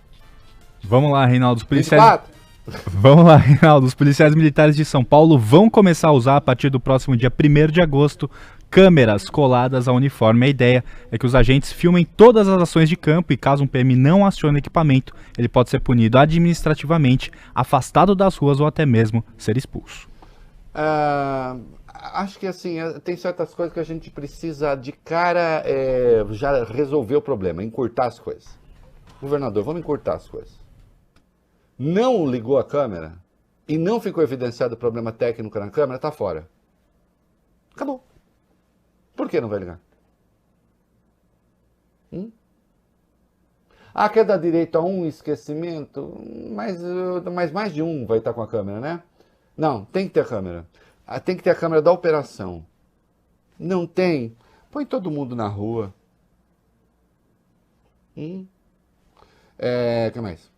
Vamos lá, Reinaldo. Os policiais... 24. Vamos lá, Reinaldo. Os policiais militares de São Paulo vão começar a usar, a partir do próximo dia 1º de agosto, câmeras coladas ao uniforme. A ideia é que os agentes filmem todas as ações de campo e, caso um PM não acione o equipamento, ele pode ser punido administrativamente, afastado das ruas ou até mesmo ser expulso. Acho que assim, tem certas coisas que a gente precisa de cara já resolver o problema, encurtar as coisas. Governador, vamos encurtar as coisas. Não ligou a câmera e não ficou evidenciado o problema técnico na câmera, tá fora. Acabou. Por que não vai ligar? Quer dar direito a um esquecimento? Mas mais de um vai estar com a câmera, né? Não, tem que ter a câmera. Tem que ter a câmera da operação. Não tem? Põe todo mundo na rua. Que mais?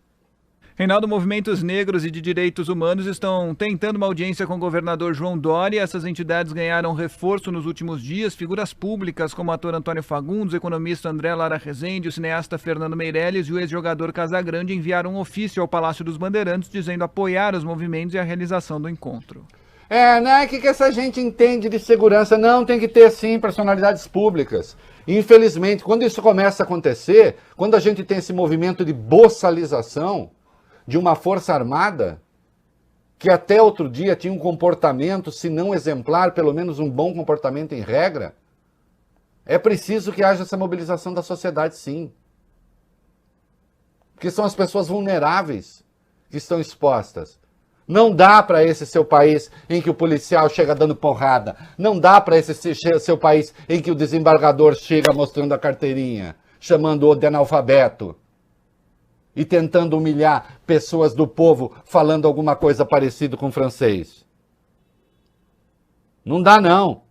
Reinaldo, movimentos negros e de direitos humanos estão tentando uma audiência com o governador João Dória. Essas entidades ganharam reforço nos últimos dias. Figuras públicas como o ator Antônio Fagundes, o economista André Lara Rezende, o cineasta Fernando Meirelles e o ex-jogador Casagrande enviaram um ofício ao Palácio dos Bandeirantes dizendo apoiar os movimentos e a realização do encontro. Né? O que essa gente entende de segurança? Não, tem que ter sim personalidades públicas. Infelizmente, quando isso começa a acontecer, quando a gente tem esse movimento de boçalização de uma força armada, que até outro dia tinha um comportamento, se não exemplar, pelo menos um bom comportamento em regra, é preciso que haja essa mobilização da sociedade, sim. Porque são as pessoas vulneráveis que estão expostas. Não dá para esse seu país em que o policial chega dando porrada. Não dá para esse seu país em que o desembargador chega mostrando a carteirinha, chamando-o de analfabeto e tentando humilhar pessoas do povo falando alguma coisa parecida com francês. Não dá, não.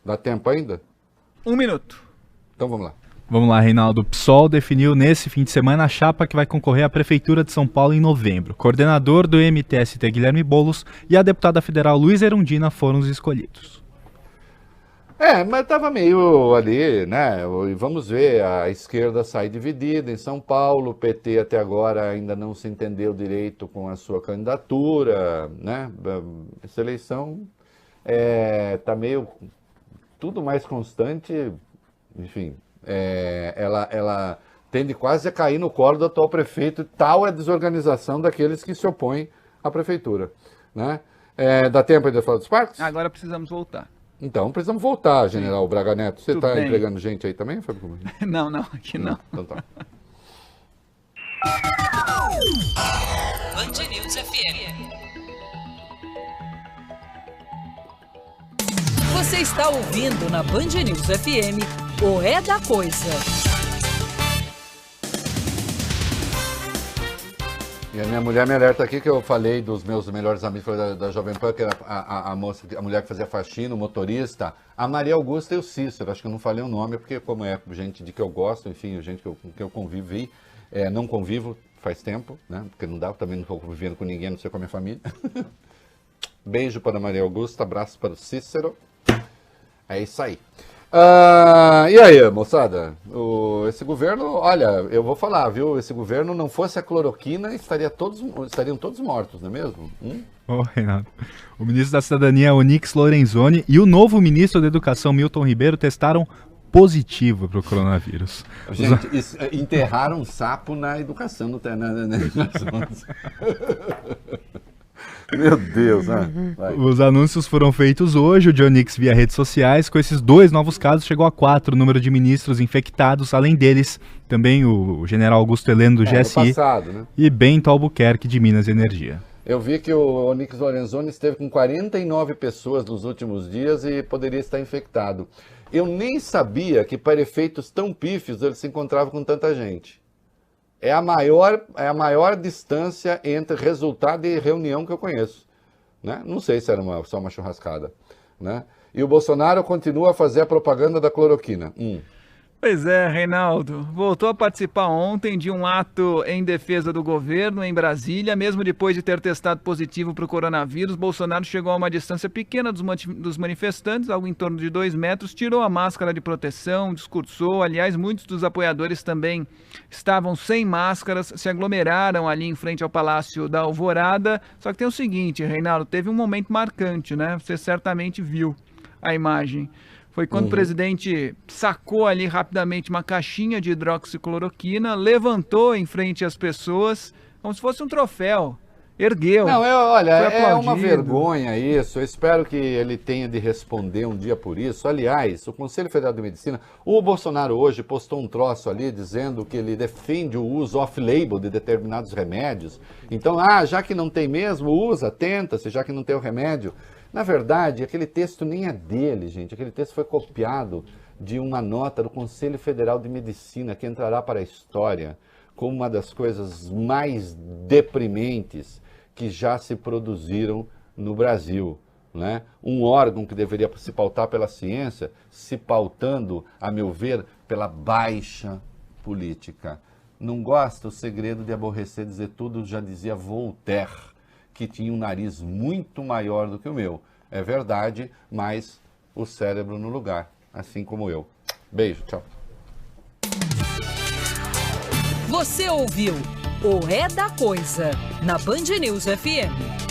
Dá tempo ainda? 1 minuto. Então vamos lá. Vamos lá, Reinaldo. O PSOL definiu nesse fim de semana a chapa que vai concorrer à Prefeitura de São Paulo em novembro. Coordenador do MTST, Guilherme Boulos, e a deputada federal Luísa Erundina foram os escolhidos. Mas estava meio ali, né? E vamos ver, a esquerda sai dividida em São Paulo, o PT até agora ainda não se entendeu direito com a sua candidatura, né? Essa eleição está meio tudo mais constante, enfim, ela tende quase a cair no colo do atual prefeito, tal é a desorganização daqueles que se opõem à prefeitura, né? Dá tempo ainda de falar dos parques? Agora precisamos voltar. Então, precisamos voltar, General Braga Neto. Você está bem. empregando gente aí também, Fábio? Não, aqui não. Então tá. Band News FM. Você está ouvindo na Band News FM o É da Coisa. E a minha mulher me alerta aqui que eu falei dos meus melhores amigos da Jovem Pan, que era a mulher que fazia faxina, o motorista, a Maria Augusta e o Cícero. Acho que eu não falei o nome, porque como é gente de que eu gosto, enfim, gente com que eu convivi, não convivo faz tempo, né? Porque não dá, também não estou convivendo com ninguém, não sei com a minha família. Beijo para a Maria Augusta, abraço para o Cícero. É isso aí. E aí, moçada? Esse governo, olha, eu vou falar, viu? Esse governo, não fosse a cloroquina, estariam todos mortos, não é mesmo? Reinaldo. O ministro da Cidadania, Onyx Lorenzoni, e o novo ministro da Educação, Milton Ribeiro, testaram positivo para o coronavírus. Gente, enterraram um sapo na educação, na educação. Meu Deus, né? Os anúncios foram feitos hoje, o de Onyx via redes sociais. Com esses 2 novos casos, chegou a 4 o número de ministros infectados. Além deles, também o general Augusto Heleno do GSI passado, né? E Bento Albuquerque de Minas e Energia. Eu vi que o Onyx Lorenzoni esteve com 49 pessoas nos últimos dias e poderia estar infectado. Eu nem sabia que para efeitos tão pífios ele se encontrava com tanta gente. É a maior distância entre resultado e reunião que eu conheço, né? Não sei se era só uma churrascada, né? E o Bolsonaro continua a fazer a propaganda da cloroquina. Pois é, Reinaldo. Voltou a participar ontem de um ato em defesa do governo em Brasília. Mesmo depois de ter testado positivo para o coronavírus, Bolsonaro chegou a uma distância pequena dos manifestantes, algo em torno de 2 metros, tirou a máscara de proteção, discursou. Aliás, muitos dos apoiadores também estavam sem máscaras, se aglomeraram ali em frente ao Palácio da Alvorada. Só que tem o seguinte, Reinaldo, teve um momento marcante, né? Você certamente viu a imagem. Foi quando o presidente sacou ali rapidamente uma caixinha de hidroxicloroquina, levantou em frente às pessoas, como se fosse um troféu, ergueu. Não, olha, é uma vergonha isso, eu espero que ele tenha de responder um dia por isso. Aliás, o Conselho Federal de Medicina, o Bolsonaro hoje postou um troço ali dizendo que ele defende o uso off-label de determinados remédios. Então, já que não tem mesmo, usa, tenta-se, já que não tem o remédio. Na verdade, aquele texto nem é dele, gente. Aquele texto foi copiado de uma nota do Conselho Federal de Medicina, que entrará para a história como uma das coisas mais deprimentes que já se produziram no Brasil, né? Um órgão que deveria se pautar pela ciência, se pautando, a meu ver, pela baixa política. Não gosta o segredo de aborrecer dizer tudo, já dizia Voltaire, que tinha um nariz muito maior do que o meu. É verdade, mas o cérebro no lugar, assim como eu. Beijo, tchau. Você ouviu o É da Coisa, na Band News FM.